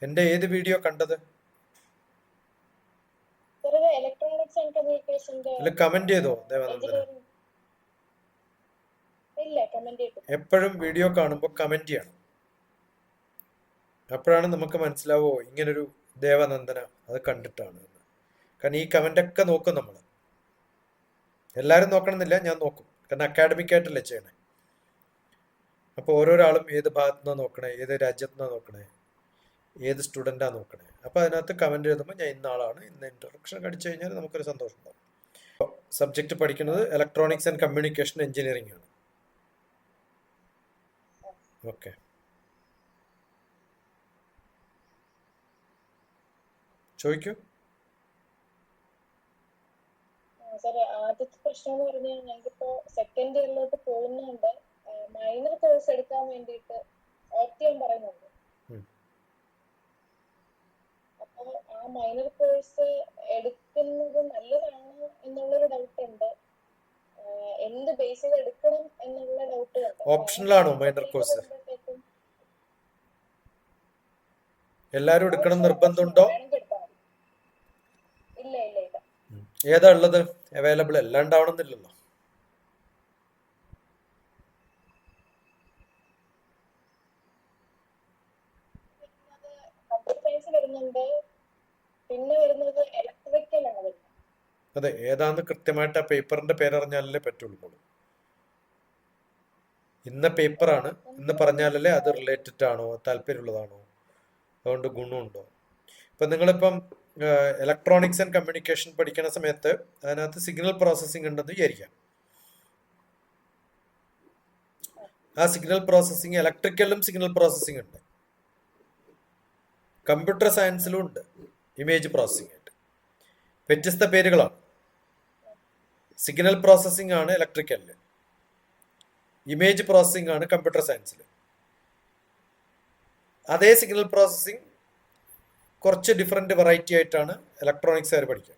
എന്റെ ഏത് വീഡിയോ കണ്ടത്? ഇലക്ട്രോണിക്സ് ആൻഡ് കമ്മ്യൂണിക്കേഷന്റെ അല്ല, കമന്റ് ചെയ്തോ ദേവനന്ദന? എഞ്ചിനീയറിംഗ്. ഇല്ല, കമന്റ് ചെയ്തിട്ടില്ല. എപ്പോഴും വീഡിയോ കാണുമ്പോൾ കമന്റ് ചെയ്യണം. അപ്പോഴാണ് നമുക്ക് മനസ്സിലാവോ ഇങ്ങനൊരു ദേവനന്ദന അത് കണ്ടിട്ടാണ് എന്ന്. കാരണം ഈ കമന്റ് ഒക്കെ നോക്കും നമ്മൾ. എല്ലാവരും നോക്കണമെന്നില്ല, ഞാൻ നോക്കും. കാരണം അക്കാഡമിക് ആയിട്ടല്ലേ ചെയ്യണേ. അപ്പോൾ ഓരോരാളും ഏത് ഭാഗത്തു നിന്നാണ് നോക്കണേ, ഏത് രാജ്യത്തു നിന്നാണ് നോക്കണേ, ഏത് സ്റ്റുഡൻ്റാണ് നോക്കണേ. അപ്പോൾ അതിനകത്ത് കമന്റ് എഴുതുമ്പോൾ ഞാൻ ഇന്ന ആളാണ്, ഇന്ന ഇൻട്രൊഡക്ഷൻ അടിച്ചു കഴിഞ്ഞാൽ നമുക്കൊരു സന്തോഷം ഉണ്ടാവും. സബ്ജക്റ്റ് പഠിക്കുന്നത് ഇലക്ട്രോണിക്സ് ആൻഡ് കമ്മ്യൂണിക്കേഷൻ എഞ്ചിനീയറിംഗ് ആണ്. ഓക്കെ, ചോദിക്കൂ. സാറേ, ആദ്യത്തെ പ്രശ്നം എന്ന് പറഞ്ഞാൽ ഞങ്ങൾക്കിപ്പോ സെക്കൻഡ് ഇയറിലോട്ട് പോകുന്നുണ്ട്. മൈനർ കോഴ്സ് എടുക്കാൻ വേണ്ടിയിട്ട് ഓപ്റ്റ് ചെയ്യാൻ പറയുന്നുണ്ട്. അപ്പൊ ആ മൈനർ കോഴ്സ് എടുക്കുന്നത് നല്ലതാണോ എന്നുള്ളൊരു ഡൗട്ട് ഉണ്ട്. എന്ത് ബേസിൽ എടുക്കണം എന്നുള്ള ഡൗട്ട് ഉണ്ട്. ഓപ്ഷനിലാണോ മൈനർ കോഴ്സ്? എല്ലാരും എടുക്കണം നിർബന്ധമുണ്ടോ? ഇല്ല ഇല്ല ഇല്ല. ഏതാ ഉള്ളത്? അവൈലബിൾ എല്ലാം ഉണ്ടാവണമെന്നില്ലല്ലോ. കമ്പ്യൂട്ടർ സയൻസ് വരുന്നുണ്ട്, പിന്നെ വരുന്നത് ഇലക്ട്രിക്കൽ ആണ് വരുന്നത്. അതെ, ഏതാന്ന് കൃത്യമായിട്ട് ആ പേപ്പറിന്റെ പേരറിഞ്ഞാലല്ലേ പറ്റുള്ളൂ. ഇന്ന പേപ്പറാണ് എന്ന് പറഞ്ഞാലല്ലേ അത് റിലേറ്റഡ് ആണോ, താല്പര്യമുള്ളതാണോ, അതുകൊണ്ട് ഗുണമുണ്ടോ. ഇപ്പൊ നിങ്ങളിപ്പം ഇലക്ട്രോണിക്സ് ആൻഡ് കമ്മ്യൂണിക്കേഷൻ പഠിക്കുന്ന സമയത്ത് അതിനകത്ത് സിഗ്നൽ പ്രോസസ്സിംഗ് ഉണ്ടെന്ന് വിചാരിക്കാം. ആ സിഗ്നൽ പ്രോസസ്സിംഗ് ഇലക്ട്രിക്കലിലും സിഗ്നൽ പ്രോസസ്സിംഗ് ഉണ്ട്, കമ്പ്യൂട്ടർ സയൻസിലും ഉണ്ട് ഇമേജ് പ്രോസസ്സിംഗ് ആയിട്ട്. വ്യത്യസ്ത പേരുകളാണ്. സിഗ്നൽ പ്രോസസ്സിംഗ് ആണ് ഇലക്ട്രിക്കലില്, ഇമേജ് പ്രോസസ്സിംഗ് ആണ് കമ്പ്യൂട്ടർ സയൻസിൽ. അതേ സിഗ്നൽ പ്രോസസ്സിംഗ് കുറച്ച് ഡിഫറെന്റ് വെറൈറ്റി ആയിട്ടാണ് ഇലക്ട്രോണിക്സുകാർ പഠിക്കുക.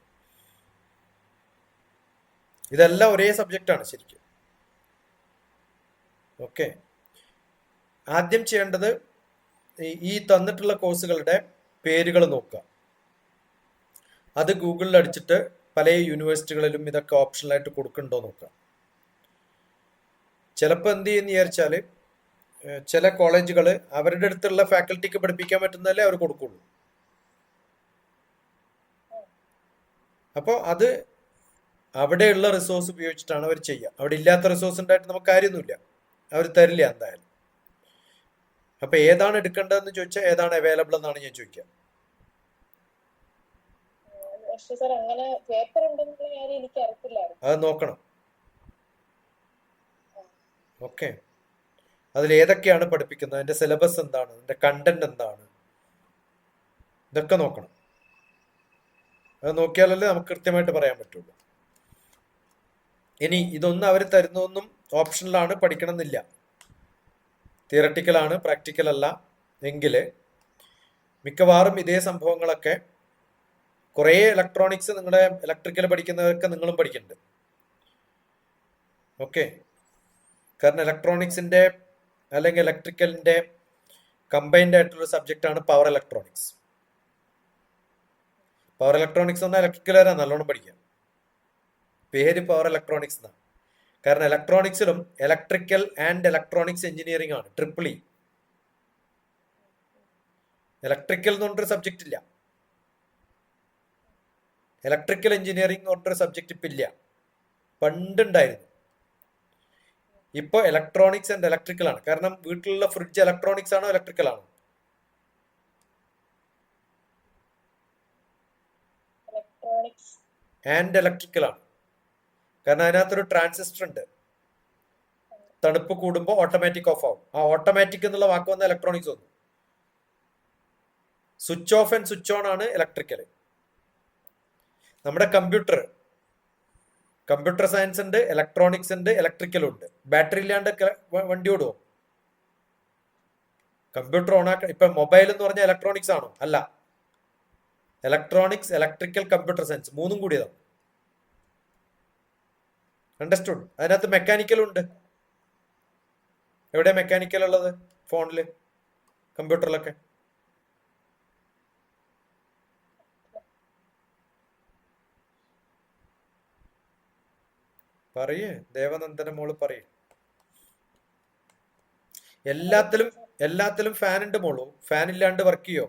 ഇതെല്ലാം ഒരേ സബ്ജക്റ്റ് ആണ് ശരിക്കും. ഓക്കെ, ആദ്യം ചെയ്യേണ്ടത് ഈ തന്നിട്ടുള്ള കോഴ്സുകളുടെ പേരുകൾ നോക്കുക. അത് ഗൂഗിളിൽ അടിച്ചിട്ട് പല യൂണിവേഴ്സിറ്റികളിലും ഇതൊക്കെ ഓപ്ഷണലായിട്ട് കൊടുക്കുന്നുണ്ടോ നോക്കുക. ചിലപ്പോൾ എന്ത് ചെയ്യുന്ന വിചാരിച്ചാൽ ചില കോളേജുകൾ അവരുടെ അടുത്തുള്ള ഫാക്കൽറ്റിക്ക് പഠിപ്പിക്കാൻ പറ്റുന്നതല്ലേ അവർ കൊടുക്കുള്ളൂ. അപ്പോൾ അത് അവിടെയുള്ള റിസോഴ്സ് ഉപയോഗിച്ചിട്ടാണ് അവർ ചെയ്യുക. അവിടെ ഇല്ലാത്ത റിസോഴ്സ് ഉണ്ടായിട്ട് നമുക്ക് കാര്യമൊന്നുമില്ല, അവർ തരില്ല എന്തായാലും. അപ്പൊ ഏതാണ് എടുക്കേണ്ടതെന്ന് ചോദിച്ചാൽ ഏതാണ് അവൈലബിൾ എന്നാണ് ഞാൻ ചോദിക്കുക. അത് നോക്കണം. ഓക്കെ, അതിൽ ഏതൊക്കെയാണ് പഠിപ്പിക്കുന്നത്, അതിന്റെ സിലബസ് എന്താണ്, അതിന്റെ കണ്ടന്റ് എന്താണ്, ഇതൊക്കെ നോക്കണം. അത് നോക്കിയാലല്ലേ നമുക്ക് കൃത്യമായിട്ട് പറയാൻ പറ്റുള്ളൂ. ഇനി ഇതൊന്നും അവർ തരുന്നതൊന്നും ഓപ്ഷനിലാണ്, പഠിക്കണം എന്നില്ല. തിയറട്ടിക്കലാണ്, പ്രാക്ടിക്കൽ അല്ല എങ്കിൽ മിക്കവാറും ഇതേ സംഭവങ്ങളൊക്കെ കുറേ ഇലക്ട്രോണിക്സ് നിങ്ങളുടെ ഇലക്ട്രിക്കൽ പഠിക്കുന്നവരൊക്കെ നിങ്ങളും പഠിക്കുന്നുണ്ട്. ഓക്കെ, കാരണം ഇലക്ട്രോണിക്സിന്റെ അല്ലെങ്കിൽ ഇലക്ട്രിക്കലിന്റെ കമ്പൈൻഡ് ആയിട്ടുള്ള സബ്ജക്റ്റാണ് പവർ ഇലക്ട്രോണിക്സ്. പവർ ഇലക്ട്രോണിക്സ് എന്നാൽ ഇലക്ട്രിക്കലുകാരാണ് നല്ലോണം പഠിക്കുക. പേര് പവർ ഇലക്ട്രോണിക്സ് എന്നാണ്. കാരണം ഇലക്ട്രോണിക്സിലും ഇലക്ട്രിക്കൽ ആൻഡ് ഇലക്ട്രോണിക്സ് എഞ്ചിനീയറിംഗ് ആണ്, ട്രിപ്പിൾ ഇ. ഇലക്ട്രിക്കൽ എന്ന് പറഞ്ഞൊരു സബ്ജക്റ്റ് ഇല്ല, ഇലക്ട്രിക്കൽ എഞ്ചിനീയറിംഗ് എന്ന് പറഞ്ഞൊരു സബ്ജക്റ്റ് ഇപ്പം ഇല്ല, പണ്ടുണ്ടായിരുന്നു. ഇപ്പൊ ഇലക്ട്രോണിക്സ് ആൻഡ് ഇലക്ട്രിക്കൽ ആണ്. കാരണം വീട്ടിലുള്ള ഫ്രിഡ്ജ് ഇലക്ട്രോണിക്സ് ആണോ ഇലക്ട്രിക്കൽ ആണോ? ആൻഡ് ഇലക്ട്രിക്കൽ ആണ്. കാരണം അതിനകത്തൊരു ട്രാൻസിസ്റ്റർ ഉണ്ട്, തണുപ്പ് കൂടുമ്പോൾ ഓട്ടോമാറ്റിക് ഓഫ് ആവും. ആ ഓട്ടോമാറ്റിക് എന്നുള്ള വാക്ക് വന്ന ഇലക്ട്രോണിക്സ് വന്നു. Switch off and switch on ആണ് ഇലക്ട്രിക്കൽ. നമ്മുടെ കമ്പ്യൂട്ടർ സയൻസ് ഉണ്ട്, ഇലക്ട്രോണിക്സ് ഉണ്ട്, ഇലക്ട്രിക്കൽ ഉണ്ട്. ബാറ്ററി ഇല്ലാണ്ട് വണ്ടി ഓടുമോ? കമ്പ്യൂട്ടർ ഓണാക്ക. ഇപ്പൊ മൊബൈൽ എന്ന് പറഞ്ഞാൽ ഇലക്ട്രോണിക്സ് ആണോ? അല്ല. ഇലക്ട്രോണിക്സ്, ഇലക്ട്രിക്കൽ, കമ്പ്യൂട്ടർ സയൻസ് മൂന്നും കൂടിയതാണ്. അണ്ടർസ്റ്റുഡ്? അതിനകത്ത് മെക്കാനിക്കലും ഉണ്ട്. എവിടെ മെക്കാനിക്കൽ ഉള്ളത്? ഫോണില്, കമ്പ്യൂട്ടറിലൊക്കെ. പറയേ ദേവനന്ദന മോള് പറയേ. അതൊക്കെ എല്ലാത്തിലും ഫാൻ ഉണ്ട് മോളൂ. ഫാൻ ഇല്ലാണ്ട് വർക്ക് ചെയ്യോ?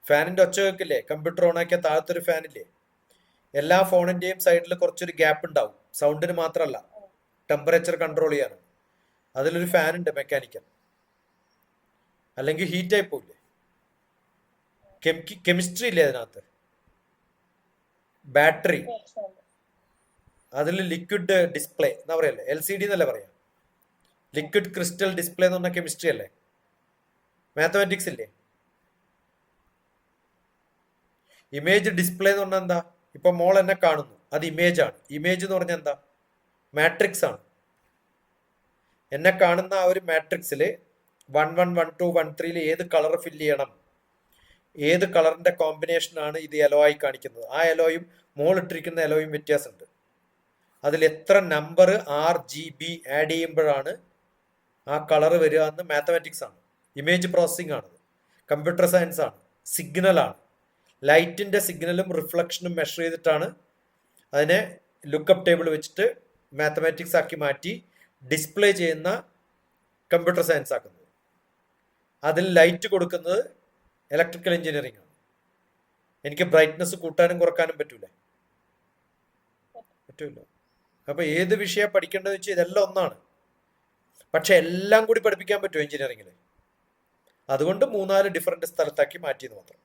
ഫാനിന്റെ ഒച്ച കേൾക്കില്ലേ? കമ്പ്യൂട്ടർ ഓൺ ആക്കിയ താഴത്തൊരു ഫാൻ ഇല്ലേ? എല്ലാ ഫോണിന്റെയും സൈഡിൽ കുറച്ചൊരു ഗ്യാപ്പ് ഉണ്ടാവും, സൗണ്ടിന് മാത്രമല്ല, ടെമ്പറേച്ചർ കൺട്രോൾ ചെയ്യാനാണ്. അതിലൊരു ഫാൻ ഉണ്ട് മെക്കാനിക്കൽ, അല്ലെങ്കിൽ ഹീറ്റ് ആയി പോയില്ലേ? കെമിസ്ട്രി ഇല്ലേ അതിനകത്ത്? ബാറ്ററി, പ്രശ്നമുണ്ട്. അതിൽ ലിക്വിഡ് ഡിസ്പ്ലേ എന്നാ പറയല്ലേ, LCD എന്നല്ലേ പറയാ? ലിക്വിഡ് ക്രിസ്റ്റൽ ഡിസ്പ്ലേ എന്ന് പറഞ്ഞ കെമിസ്ട്രി അല്ലേ? മാത്തമാറ്റിക്സ് ഇല്ലേ? ഇമേജ് ഡിസ്പ്ലേ എന്ന് പറഞ്ഞാൽ എന്താ? ഇപ്പൊ മോൾ എന്നെ കാണുന്നു, അത് ഇമേജ് ആണ്. ഇമേജ് എന്ന് പറഞ്ഞാൽ എന്താ? മാട്രിക്സ് ആണ്. എന്നെ കാണുന്ന ആ ഒരു മാട്രിക്സിൽ 1 1 1 2 1 3 ഏത് കളർ ഫില്ല് ചെയ്യണം, ഏത് കളറിന്റെ കോമ്പിനേഷൻ ആണ് ഇത് യെല്ലോ ആയി കാണിക്കുന്നത്, ആ യെലോയും മോൾ ഇട്ടിരിക്കുന്ന യെലോയും വ്യത്യാസമുണ്ട്. അതിൽ എത്ര നമ്പർ RGB ആഡ് ചെയ്യുമ്പോഴാണ് ആ കളർ വരിക എന്ന് മാത്തമാറ്റിക്സ് ആണ്. ഇമേജ് പ്രോസസ്സിംഗ് ആണ്, കമ്പ്യൂട്ടർ സയൻസ് ആണ്, സിഗ്നൽ ആണ്. ലൈറ്റിന്റെ സിഗ്നലും റിഫ്ലക്ഷനും മെഷർ ചെയ്തിട്ടാണ് അതിനെ ലുക്കപ്പ് ടേബിൾ വെച്ചിട്ട് മാത്തമാറ്റിക്സ് ആക്കി മാറ്റി ഡിസ്പ്ലേ ചെയ്യുന്ന കമ്പ്യൂട്ടർ സയൻസ് ആക്കുന്നത്. അതിൽ ലൈറ്റ് കൊടുക്കുന്നത് ഇലക്ട്രിക്കൽ എഞ്ചിനീയറിംഗ് ആണ്. എനിക്ക് ബ്രൈറ്റ്നസ് കൂട്ടാനും കുറക്കാനും പറ്റൂലേ? പറ്റൂല. അപ്പൊ ഏത് വിഷയം പഠിക്കേണ്ടതെന്ന് വെച്ചാൽ ഇതെല്ലാം ഒന്നാണ്, പക്ഷെ എല്ലാം കൂടി പഠിപ്പിക്കാൻ പറ്റുമോ എഞ്ചിനീയറിംഗിൽ? അതുകൊണ്ട് 3-4 ഡിഫറെന്റ് സ്ഥലത്താക്കി മാറ്റിയെന്ന് മാത്രം.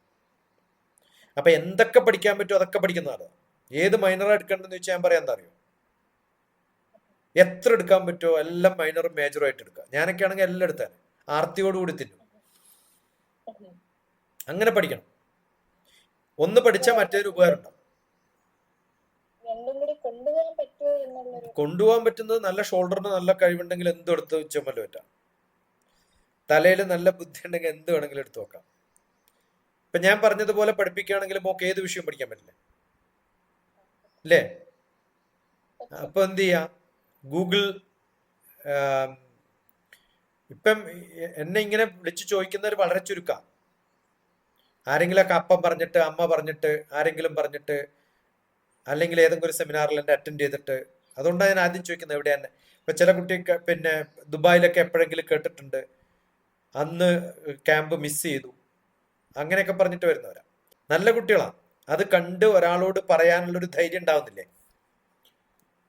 അപ്പൊ എന്തൊക്കെ പഠിക്കാൻ പറ്റുമോ അതൊക്കെ പഠിക്കുന്നതാണ്. ഏത് മൈനറാണ് എടുക്കേണ്ടതെന്ന് വെച്ചാൽ ഞാൻ പറയാൻ എന്താ അറിയോ, എത്ര എടുക്കാൻ പറ്റുമോ എല്ലാം മൈനറും മേജറും ആയിട്ട് എടുക്കുക. ഞാനൊക്കെ ആണെങ്കിൽ എല്ലാം എടുത്താൽ ആർത്തിയോടുകൂടി തിന്നും. അങ്ങനെ പഠിക്കണം. ഒന്ന് പഠിച്ചാൽ മറ്റൊരു ഉപകാരം ഉണ്ടാവും. രണ്ടും കൂടി കൊണ്ടുപോകാൻ പറ്റുമോ എന്നുള്ളൊരു കൊണ്ടുപോകാൻ പറ്റുന്നത് നല്ല ഷോൾഡറിന് നല്ല കഴിവുണ്ടെങ്കിൽ എന്തും എടുത്ത് ചുമല് പറ്റാം. തലയിൽ നല്ല ബുദ്ധി ഉണ്ടെങ്കിൽ എന്ത് വേണമെങ്കിലും എടുത്തു നോക്കാം. ഇപ്പൊ ഞാൻ പറഞ്ഞതുപോലെ പഠിപ്പിക്കുകയാണെങ്കിൽ മോക്ക് ഏത് വിഷയം പഠിക്കാൻ പറ്റില്ല അല്ലേ? അപ്പൊ എന്ത് ചെയ്യാ, ഗൂഗിൾ ഇപ്പം എന്നെ ഇങ്ങനെ വിളിച്ചു ചോദിക്കുന്നവർ വളരെ ചുരുക്കാം. ആരെങ്കിലൊക്കെ അപ്പം പറഞ്ഞിട്ട്, അമ്മ പറഞ്ഞിട്ട്, ആരെങ്കിലും പറഞ്ഞിട്ട്, അല്ലെങ്കിൽ ഏതെങ്കിലും ഒരു സെമിനാറിൽ എന്നെ അറ്റൻഡ് ചെയ്തിട്ട്. അതുകൊണ്ടാണ് ഞാൻ ആദ്യം ചോദിക്കുന്നത് എവിടെ തന്നെ. ഇപ്പൊ ചില കുട്ടിക്ക് പിന്നെ ദുബായിലൊക്കെ എപ്പോഴെങ്കിലും കേട്ടിട്ടുണ്ട്, അന്ന് ക്യാമ്പ് മിസ് ചെയ്തു, അങ്ങനെയൊക്കെ പറഞ്ഞിട്ട് വരുന്നവരാ. നല്ല കുട്ടികളാണ്. അത് കണ്ട് ഒരാളോട് പറയാനുള്ളൊരു ധൈര്യം ഉണ്ടാവുന്നില്ലേ?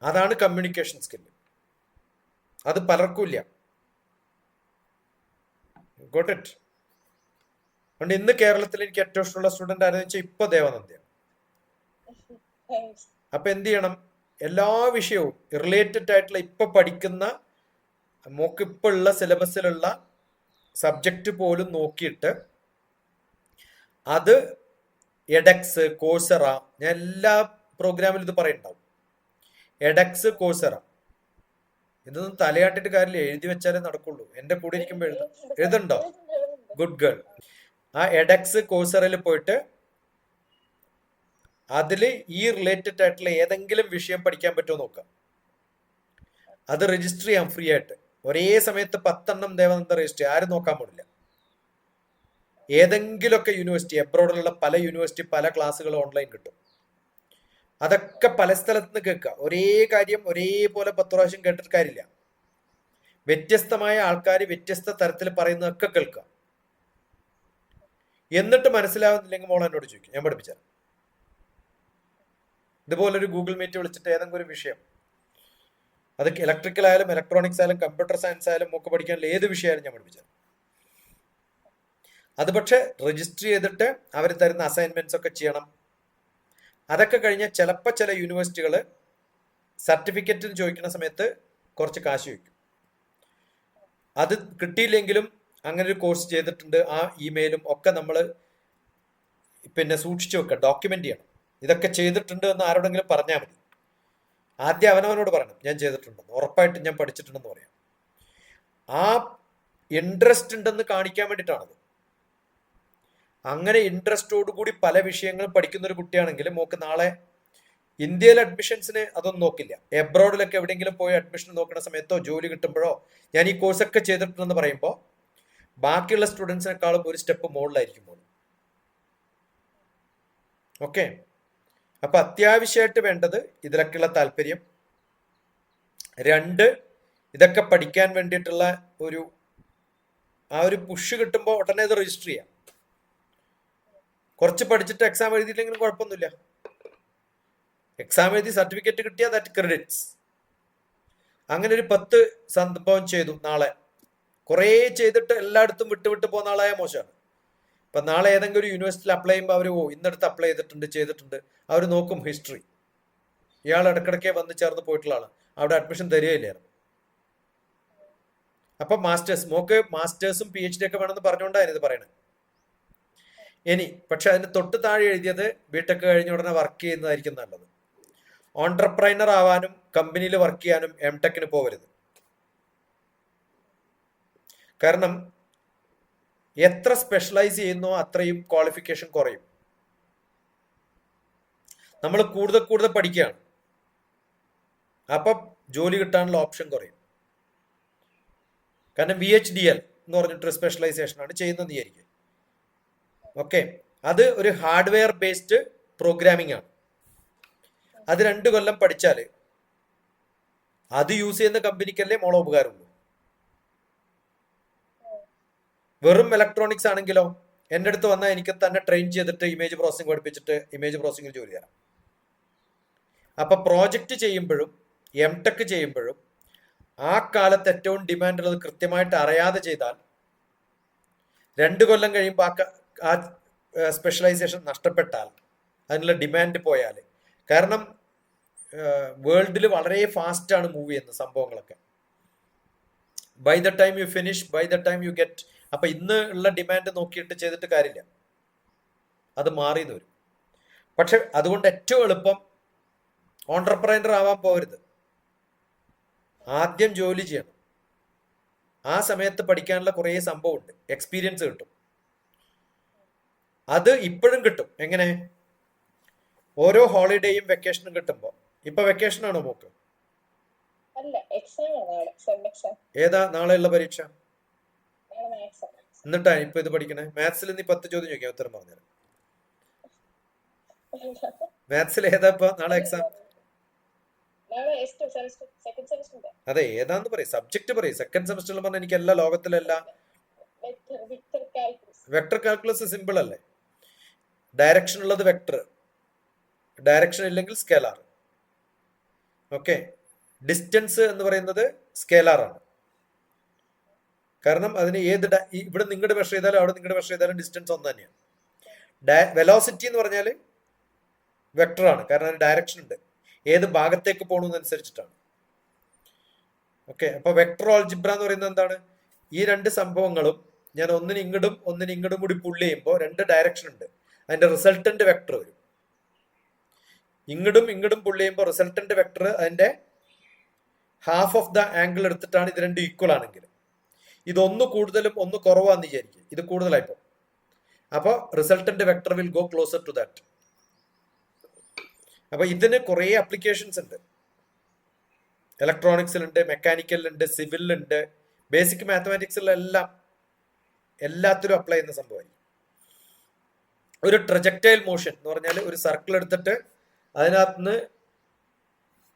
അതാണ് കമ്മ്യൂണിക്കേഷൻ സ്കില്ല്. അത് പലർക്കും ഇല്ല. Got it. അതുകൊണ്ട് ഇന്ന് കേരളത്തിൽ എനിക്ക് ഏറ്റവും ഇഷ്ടമുള്ള സ്റ്റുഡന്റ് ആരെന്ന് വെച്ചാൽ ഇപ്പൊ ദേവനന്ദയാണ്. അപ്പൊ എന്ത് ചെയ്യണം, എല്ലാ വിഷയവും റിലേറ്റഡ് ആയിട്ടുള്ള ഇപ്പൊ പഠിക്കുന്ന മോക്ക് ഇപ്പൊ ഉള്ള സിലബസിലുള്ള സബ്ജക്റ്റ് പോലും നോക്കിയിട്ട് അത് എഡെക്സ്, കോഴ്സറ, ഞാൻ എല്ലാ പ്രോഗ്രാമിലും ഇത് പറയുന്നുണ്ടാവും. എഡെക്സ്, കോഴ്സറ, ഇതൊന്നും തലയാട്ടിട്ട് കാര്യമില്ല, എഴുതി വെച്ചാലേ നടക്കുള്ളൂ. എന്റെ കൂടെ ഇരിക്കുമ്പോൾ എഴുതുണ്ടോ? Good girl. ആ എഡെക്സ്, കോഴ്സറയിൽ പോയിട്ട് അതിൽ ഈ റിലേറ്റഡ് ആയിട്ടുള്ള ഏതെങ്കിലും വിഷയം പഠിക്കാൻ പറ്റുമോ നോക്കാം. അത് രജിസ്റ്റർ ചെയ്യാം ഫ്രീ ആയിട്ട്. ഒരേ സമയത്ത് 10 എണ്ണം ദേവനന്ദ രജിസ്റ്റർ ചെയ്യാം, ആരും നോക്കാൻ പോണില്ല. ഏതെങ്കിലുമൊക്കെ യൂണിവേഴ്സിറ്റി, എബ്രോഡിലുള്ള പല യൂണിവേഴ്സിറ്റി പല ക്ലാസ്സുകൾ ഓൺലൈൻ കിട്ടും. അതൊക്കെ പല സ്ഥലത്ത് നിന്ന് കേൾക്കുക. ഒരേ കാര്യം ഒരേപോലെ 10 പ്രാവശ്യം കേട്ടിട്ട് കാര്യമില്ല. വ്യത്യസ്തമായ ആൾക്കാർ വ്യത്യസ്ത തരത്തിൽ പറയുന്നതൊക്കെ കേൾക്കുക. എന്നിട്ട് മനസ്സിലാവുന്നില്ലെങ്കിൽ മോൾ എന്നോട് ചോദിക്കും, ഞാൻ പഠിപ്പിച്ചാൽ. ഇതുപോലൊരു ഗൂഗിൾ മീറ്റ് വിളിച്ചിട്ട് ഏതെങ്കിലും ഒരു വിഷയം, അത് ഇലക്ട്രിക്കൽ ആയാലും ഇലക്ട്രോണിക്സ് ആയാലും കമ്പ്യൂട്ടർ സയൻസ് ആയാലും ഒക്കെ പഠിക്കാനുള്ള ഏത് വിഷയമായാലും ഞാൻ പഠിപ്പിച്ചാൽ. അത് പക്ഷെ രജിസ്റ്റർ ചെയ്തിട്ട് അവർ തരുന്ന അസൈൻമെന്റ്സ് ഒക്കെ ചെയ്യണം. അതൊക്കെ കഴിഞ്ഞ് ചിലപ്പോൾ ചില യൂണിവേഴ്സിറ്റികൾ സർട്ടിഫിക്കറ്റിന് ചോദിക്കുന്ന സമയത്ത് കുറച്ച് കാശ് ചോദിക്കും. അത് കിട്ടിയില്ലെങ്കിലും അങ്ങനെ ഒരു കോഴ്സ് ചെയ്തിട്ടുണ്ട്, ആ ഇമെയിലും ഒക്കെ നമ്മൾ പിന്നെ സൂക്ഷിച്ചു വെക്കുക, ഡോക്യുമെന്റ് ചെയ്യണം. ഇതൊക്കെ ചെയ്തിട്ടുണ്ട് എന്ന് ആരോടെങ്കിലും പറഞ്ഞാൽ മതി. ആദ്യം അവനവനോട് പറയണം ഞാൻ ചെയ്തിട്ടുണ്ടെന്ന്, ഉറപ്പായിട്ടും ഞാൻ പഠിച്ചിട്ടുണ്ടെന്ന് പറയാം. ആ ഇൻട്രസ്റ്റ് ഉണ്ടെന്ന് കാണിക്കാൻ വേണ്ടിയിട്ടാണത്. അങ്ങനെ ഇൻട്രസ്റ്റോടുകൂടി പല വിഷയങ്ങളും പഠിക്കുന്ന ഒരു കുട്ടിയാണെങ്കിൽ മോക്ക് നാളെ ഇന്ത്യയിൽ അഡ്മിഷൻസിന് അതൊന്നും നോക്കില്ല. എബ്രോഡിലൊക്കെ എവിടെയെങ്കിലും പോയി അഡ്മിഷൻ നോക്കുന്ന സമയത്തോ ജോലി കിട്ടുമ്പോഴോ ഞാൻ ഈ കോഴ്സൊക്കെ ചെയ്തിട്ടുണ്ടെന്ന് പറയുമ്പോൾ ബാക്കിയുള്ള സ്റ്റുഡൻസിനെക്കാളും ഒരു സ്റ്റെപ്പ് മുകളിലായിരിക്കും പോലും. ഓക്കെ, അപ്പൊ അത്യാവശ്യമായിട്ട് വേണ്ടത് ഇതിലൊക്കെയുള്ള താല്പര്യം. 2, ഇതൊക്കെ പഠിക്കാൻ വേണ്ടിയിട്ടുള്ള ഒരു ഒരു പുഷ് കിട്ടുമ്പോൾ ഉടനെ ഇത് രജിസ്റ്റർ ചെയ്യാം. കുറച്ച് പഠിച്ചിട്ട് എക്സാം എഴുതിയില്ലെങ്കിലും കുഴപ്പമൊന്നുമില്ല. എക്സാം എഴുതി സർട്ടിഫിക്കറ്റ് കിട്ടിയാൽ ദാറ്റ് ക്രെഡിറ്റ്സ്. അങ്ങനെ ഒരു 10 സംഭവം ചെയ്തു. നാളെ കുറേ ചെയ്തിട്ട് എല്ലായിടത്തും വിട്ട് പോകുന്ന ആളായ മോശമാണ്. ഇപ്പൊ നാളെ ഏതെങ്കിലും ഒരു യൂണിവേഴ്സിറ്റിയിൽ അപ്ലൈ ചെയ്യുമ്പോൾ അവർ ഇന്നടുത്ത് അപ്ലൈ ചെയ്തിട്ടുണ്ട് അവർ നോക്കും ഹിസ്റ്ററി. ഇയാൾ ഇടക്കിടയ്ക്ക് വന്ന് ചേർന്ന് പോയിട്ടുള്ള ആളാണ്, അവിടെ അഡ്മിഷൻ തരികയില്ലായിരുന്നു. അപ്പൊ മോക്ക് മാസ്റ്റേഴ്സും PhD ഒക്കെ വേണമെന്ന് പറഞ്ഞുകൊണ്ടാണ് ഇത് പറയണത്. ഇനി പക്ഷെ അതിന് തൊട്ട് താഴെ എഴുതിയത് ബിടെക് കഴിഞ്ഞ ഉടനെ വർക്ക് ചെയ്യുന്നതായിരിക്കും നല്ലത്. ഓൺട്രപ്രൈനർ ആവാനും കമ്പനിയിൽ വർക്ക് ചെയ്യാനും എംടെക്കിന് പോകരുത്. കാരണം എത്ര സ്പെഷ്യലൈസ് ചെയ്യുന്നോ അത്രയും ക്വാളിഫിക്കേഷൻ കുറയും. നമ്മൾ കൂടുതൽ പഠിക്കുകയാണ്, അപ്പം ജോലി കിട്ടാനുള്ള ഓപ്ഷൻ കുറയും. കാരണം VHDL എന്ന് പറഞ്ഞിട്ടൊരു സ്പെഷ്യലൈസേഷൻ ആണ് ചെയ്യുന്നത് വിചാരിക്കും. ഓക്കെ, അത് ഒരു ഹാർഡ്വെയർ ബേസ്ഡ് പ്രോഗ്രാമിംഗ് ആണ്. അത് 2 കൊല്ലം പഠിച്ചാൽ അത് യൂസ് ചെയ്യുന്ന കമ്പനിക്കല്ലേ മോളെ ഉപകാരമുള്ളൂ. വെറും ഇലക്ട്രോണിക്സ് ആണെങ്കിലോ എൻ്റെ അടുത്ത് വന്നാൽ എനിക്ക് തന്നെ ട്രെയിൻ ചെയ്തിട്ട് ഇമേജ് പ്രോസസ്സിംഗ് പഠിപ്പിച്ചിട്ട് ഇമേജ് പ്രോസസ്സിംഗിൽ ജോലി തരാം. അപ്പൊ പ്രോജക്റ്റ് ചെയ്യുമ്പോഴും എംടെക് ചെയ്യുമ്പോഴും ആ കാലത്ത് ഏറ്റവും ഡിമാൻഡ് ഉള്ളത് കൃത്യമായിട്ട് അറിയാതെ ചെയ്താൽ 2 കൊല്ലം കഴിയുമ്പോൾ ആ സ്പെഷ്യലൈസേഷൻ നഷ്ടപ്പെട്ടാൽ, അതിനുള്ള ഡിമാൻഡ് പോയാൽ, കാരണം വേൾഡിൽ വളരെ ഫാസ്റ്റാണ് മൂവ് ചെയ്യുന്ന സംഭവങ്ങളൊക്കെ. By the time you finish, by the time you get. അപ്പൊ ഇന്ന് ഉള്ള ഡിമാൻഡ് നോക്കിയിട്ട് ചെയ്തിട്ട് കാര്യമില്ല, അത് മാറിയെന്ന് വരും. പക്ഷെ അതുകൊണ്ട് ഏറ്റവും എളുപ്പം ഓൺട്രപ്രൈനർ ആവാൻ പോകരുത്. ആദ്യം ജോലി ചെയ്യണം. ആ സമയത്ത് പഠിക്കാനുള്ള കുറേ സംഭവമുണ്ട്, എക്സ്പീരിയൻസ് കിട്ടും. അത് ഇപ്പോഴും കിട്ടും. എങ്ങനെ? ഓരോ ഹോളിഡേയും വെക്കേഷനും കിട്ടുമ്പോൾ. ഇപ്പൊ വെക്കേഷൻ ആണോ മോക്ക്? ഏതാ നാളെയുള്ള പരീക്ഷ? എന്നിട്ടാ ഇപ്പൊ ഇത് പഠിക്കണേ? മാത്സിൽ നീ 10 ചോദ്യം ചോദിക്കാം, ഉത്തരം പറഞ്ഞുതരാം. മാത്സിൽ ഏതാ ഇപ്പൊ നാളെ എക്സാം? അതെ, ഏതാന്ന് പറയും, സബ്ജക്ട് പറയും. സെക്കൻഡ് സെമസ്റ്ററിൽ പറഞ്ഞാൽ എനിക്ക് എല്ലാ ലോകത്തിലല്ല. വെക്ടർ കാൽക്കുലസ് സിമ്പിൾ അല്ലേ? ഡയറക്ഷൻ ഉള്ളത് വെക്ടർ, ഡയറക്ഷൻ ഇല്ലെങ്കിൽ സ്കേലാർ. ഓക്കെ, ഡിസ്റ്റൻസ് എന്ന് പറയുന്നത് സ്കേലാർ ആണ്. കാരണം അതിന് ഇവിടെ നിങ്ങളുടെ മെഷർ ചെയ്താലും അവിടെ നിങ്ങളുടെ മെഷർ ചെയ്താലും ഡിസ്റ്റൻസ് ഒന്ന് തന്നെയാണ്. വെലോസിറ്റി എന്ന് പറഞ്ഞാൽ വെക്ടർ ആണ്, കാരണം അതിന് ഡയറക്ഷൻ ഉണ്ട്, ഏത് ഭാഗത്തേക്ക് പോകണമെന്നനുസരിച്ചിട്ടാണ്. ഓക്കെ, അപ്പൊ വെക്ടർ ഓൾജിബ്ര എന്ന് പറയുന്നത് എന്താണ്? ഈ 2 സംഭവങ്ങളും ഞാൻ ഒന്നിന് ഇങ്ങടും കൂടി പുള്ളി ചെയ്യുമ്പോൾ 2 ഡയറക്ഷൻ ഉണ്ട്, അതിന്റെ റിസൾട്ടന്റ് വെക്ടർ വരും. ഇങ്ങടും പുള്ളി ചെയ്യുമ്പോൾ റിസൾട്ടന്റ് വെക്ടർ അതിന്റെ ഹാഫ് ഓഫ് ദ ആംഗിൾ എടുത്തിട്ടാണ്. ഇത് 2 ഈക്വൽ ആണെങ്കിൽ ഇതൊന്ന് കൂടുതലും ഒന്ന് കുറവാന്ന് വിചാരിക്കും, ഇത് കൂടുതലായിപ്പോ. അപ്പോൾ resultant vector will go closer to that. അപ്പൊ ഇതിന് കുറേ ആപ്ലിക്കേഷൻസ് ഉണ്ട്. ഇലക്ട്രോണിക്സിലുണ്ട്, മെക്കാനിക്കലിലുണ്ട്, സിവിലിലുണ്ട്, ബേസിക് മാത്തമാറ്റിക്സിലെല്ലാം എല്ലാത്തിലും അപ്ലൈ ചെയ്യുന്ന സംഭവമായി. ഒരു ട്രജക്ടൈൽ മോഷൻ എന്ന് പറഞ്ഞാൽ ഒരു സർക്കിൾ എടുത്തിട്ട് അതിനകത്തുനിന്ന്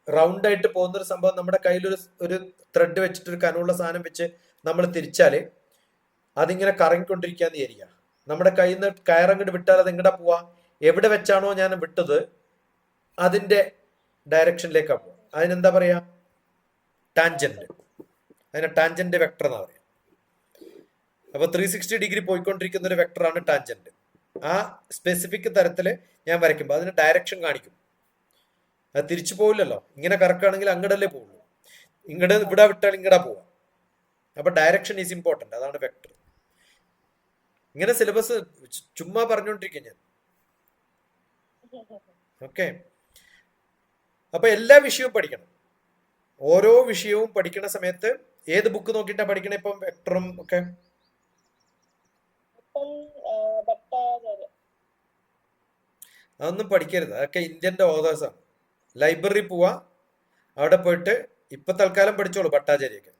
റൗണ്ട് ആയിട്ട് പോകുന്ന ഒരു സംഭവം നമ്മുടെ കയ്യിൽ ഒരു ത്രെഡ് വെച്ചിട്ട് ഒരു കനമുള്ള സാധനം വെച്ച് നമ്മൾ തിരിച്ചാല് അതിങ്ങനെ കറങ്ങിക്കൊണ്ടിരിക്കാന്ന് വിചാരിക്കുക. നമ്മുടെ കയ്യിൽ നിന്ന് കയറങ്ങോട്ട് വിട്ടാൽ അത് എങ്ങടാ പോവാ? എവിടെ വെച്ചാണോ ഞാൻ വിട്ടത് അതിന്റെ ഡയറക്ഷനിലേക്കാണ് പോവുക. അതിനെന്താ പറയാ? ടാൻജന്റ്. അതിനെ ടാൻജന്റ് വെക്ടർ എന്നാ പറയാ. അപ്പൊ 360 ഡിഗ്രി പോയിക്കൊണ്ടിരിക്കുന്ന ഒരു വെക്ടറാണ് ടാൻജന്റ്. ആ സ്പെസിഫിക് തരത്തില് ഞാൻ വരയ്ക്കുമ്പോൾ അതിന് ഡയറക്ഷൻ കാണിക്കും. അത് തിരിച്ചു പോവില്ലല്ലോ, ഇങ്ങനെ കറക്കുകയാണെങ്കിൽ അങ്ങടല്ലേ പോവുള്ളൂ, ഇവിടെ വിട്ടാൽ ഇങ്ങടാ പോവാ. അപ്പൊ ഡയറക്ഷൻ ഈസ് ഇമ്പോർട്ടന്റ്, അതാണ് വെക്ടർ. ഇങ്ങനെ സിലബസ് ചുമ്മാ പറഞ്ഞുകൊണ്ടിരിക്കും ഞാൻ. ഓക്കെ, അപ്പൊ എല്ലാ വിഷയവും പഠിക്കണം. ഓരോ വിഷയവും പഠിക്കുന്ന സമയത്ത് ഏത് ബുക്ക് നോക്കിയിട്ടാ പഠിക്കണേ? ഇപ്പം വെക്ടറും ഒക്കെ അതൊന്നും പഠിക്കരുത്, അതൊക്കെ ഇന്ത്യന്റെ ഓതേഴ്സാണ്. ലൈബ്രറി പോവാ, അവിടെ പോയിട്ട് ഇപ്പൊ തൽക്കാലം പഠിച്ചോളൂ ഭട്ടാചാര്യൊക്കെ.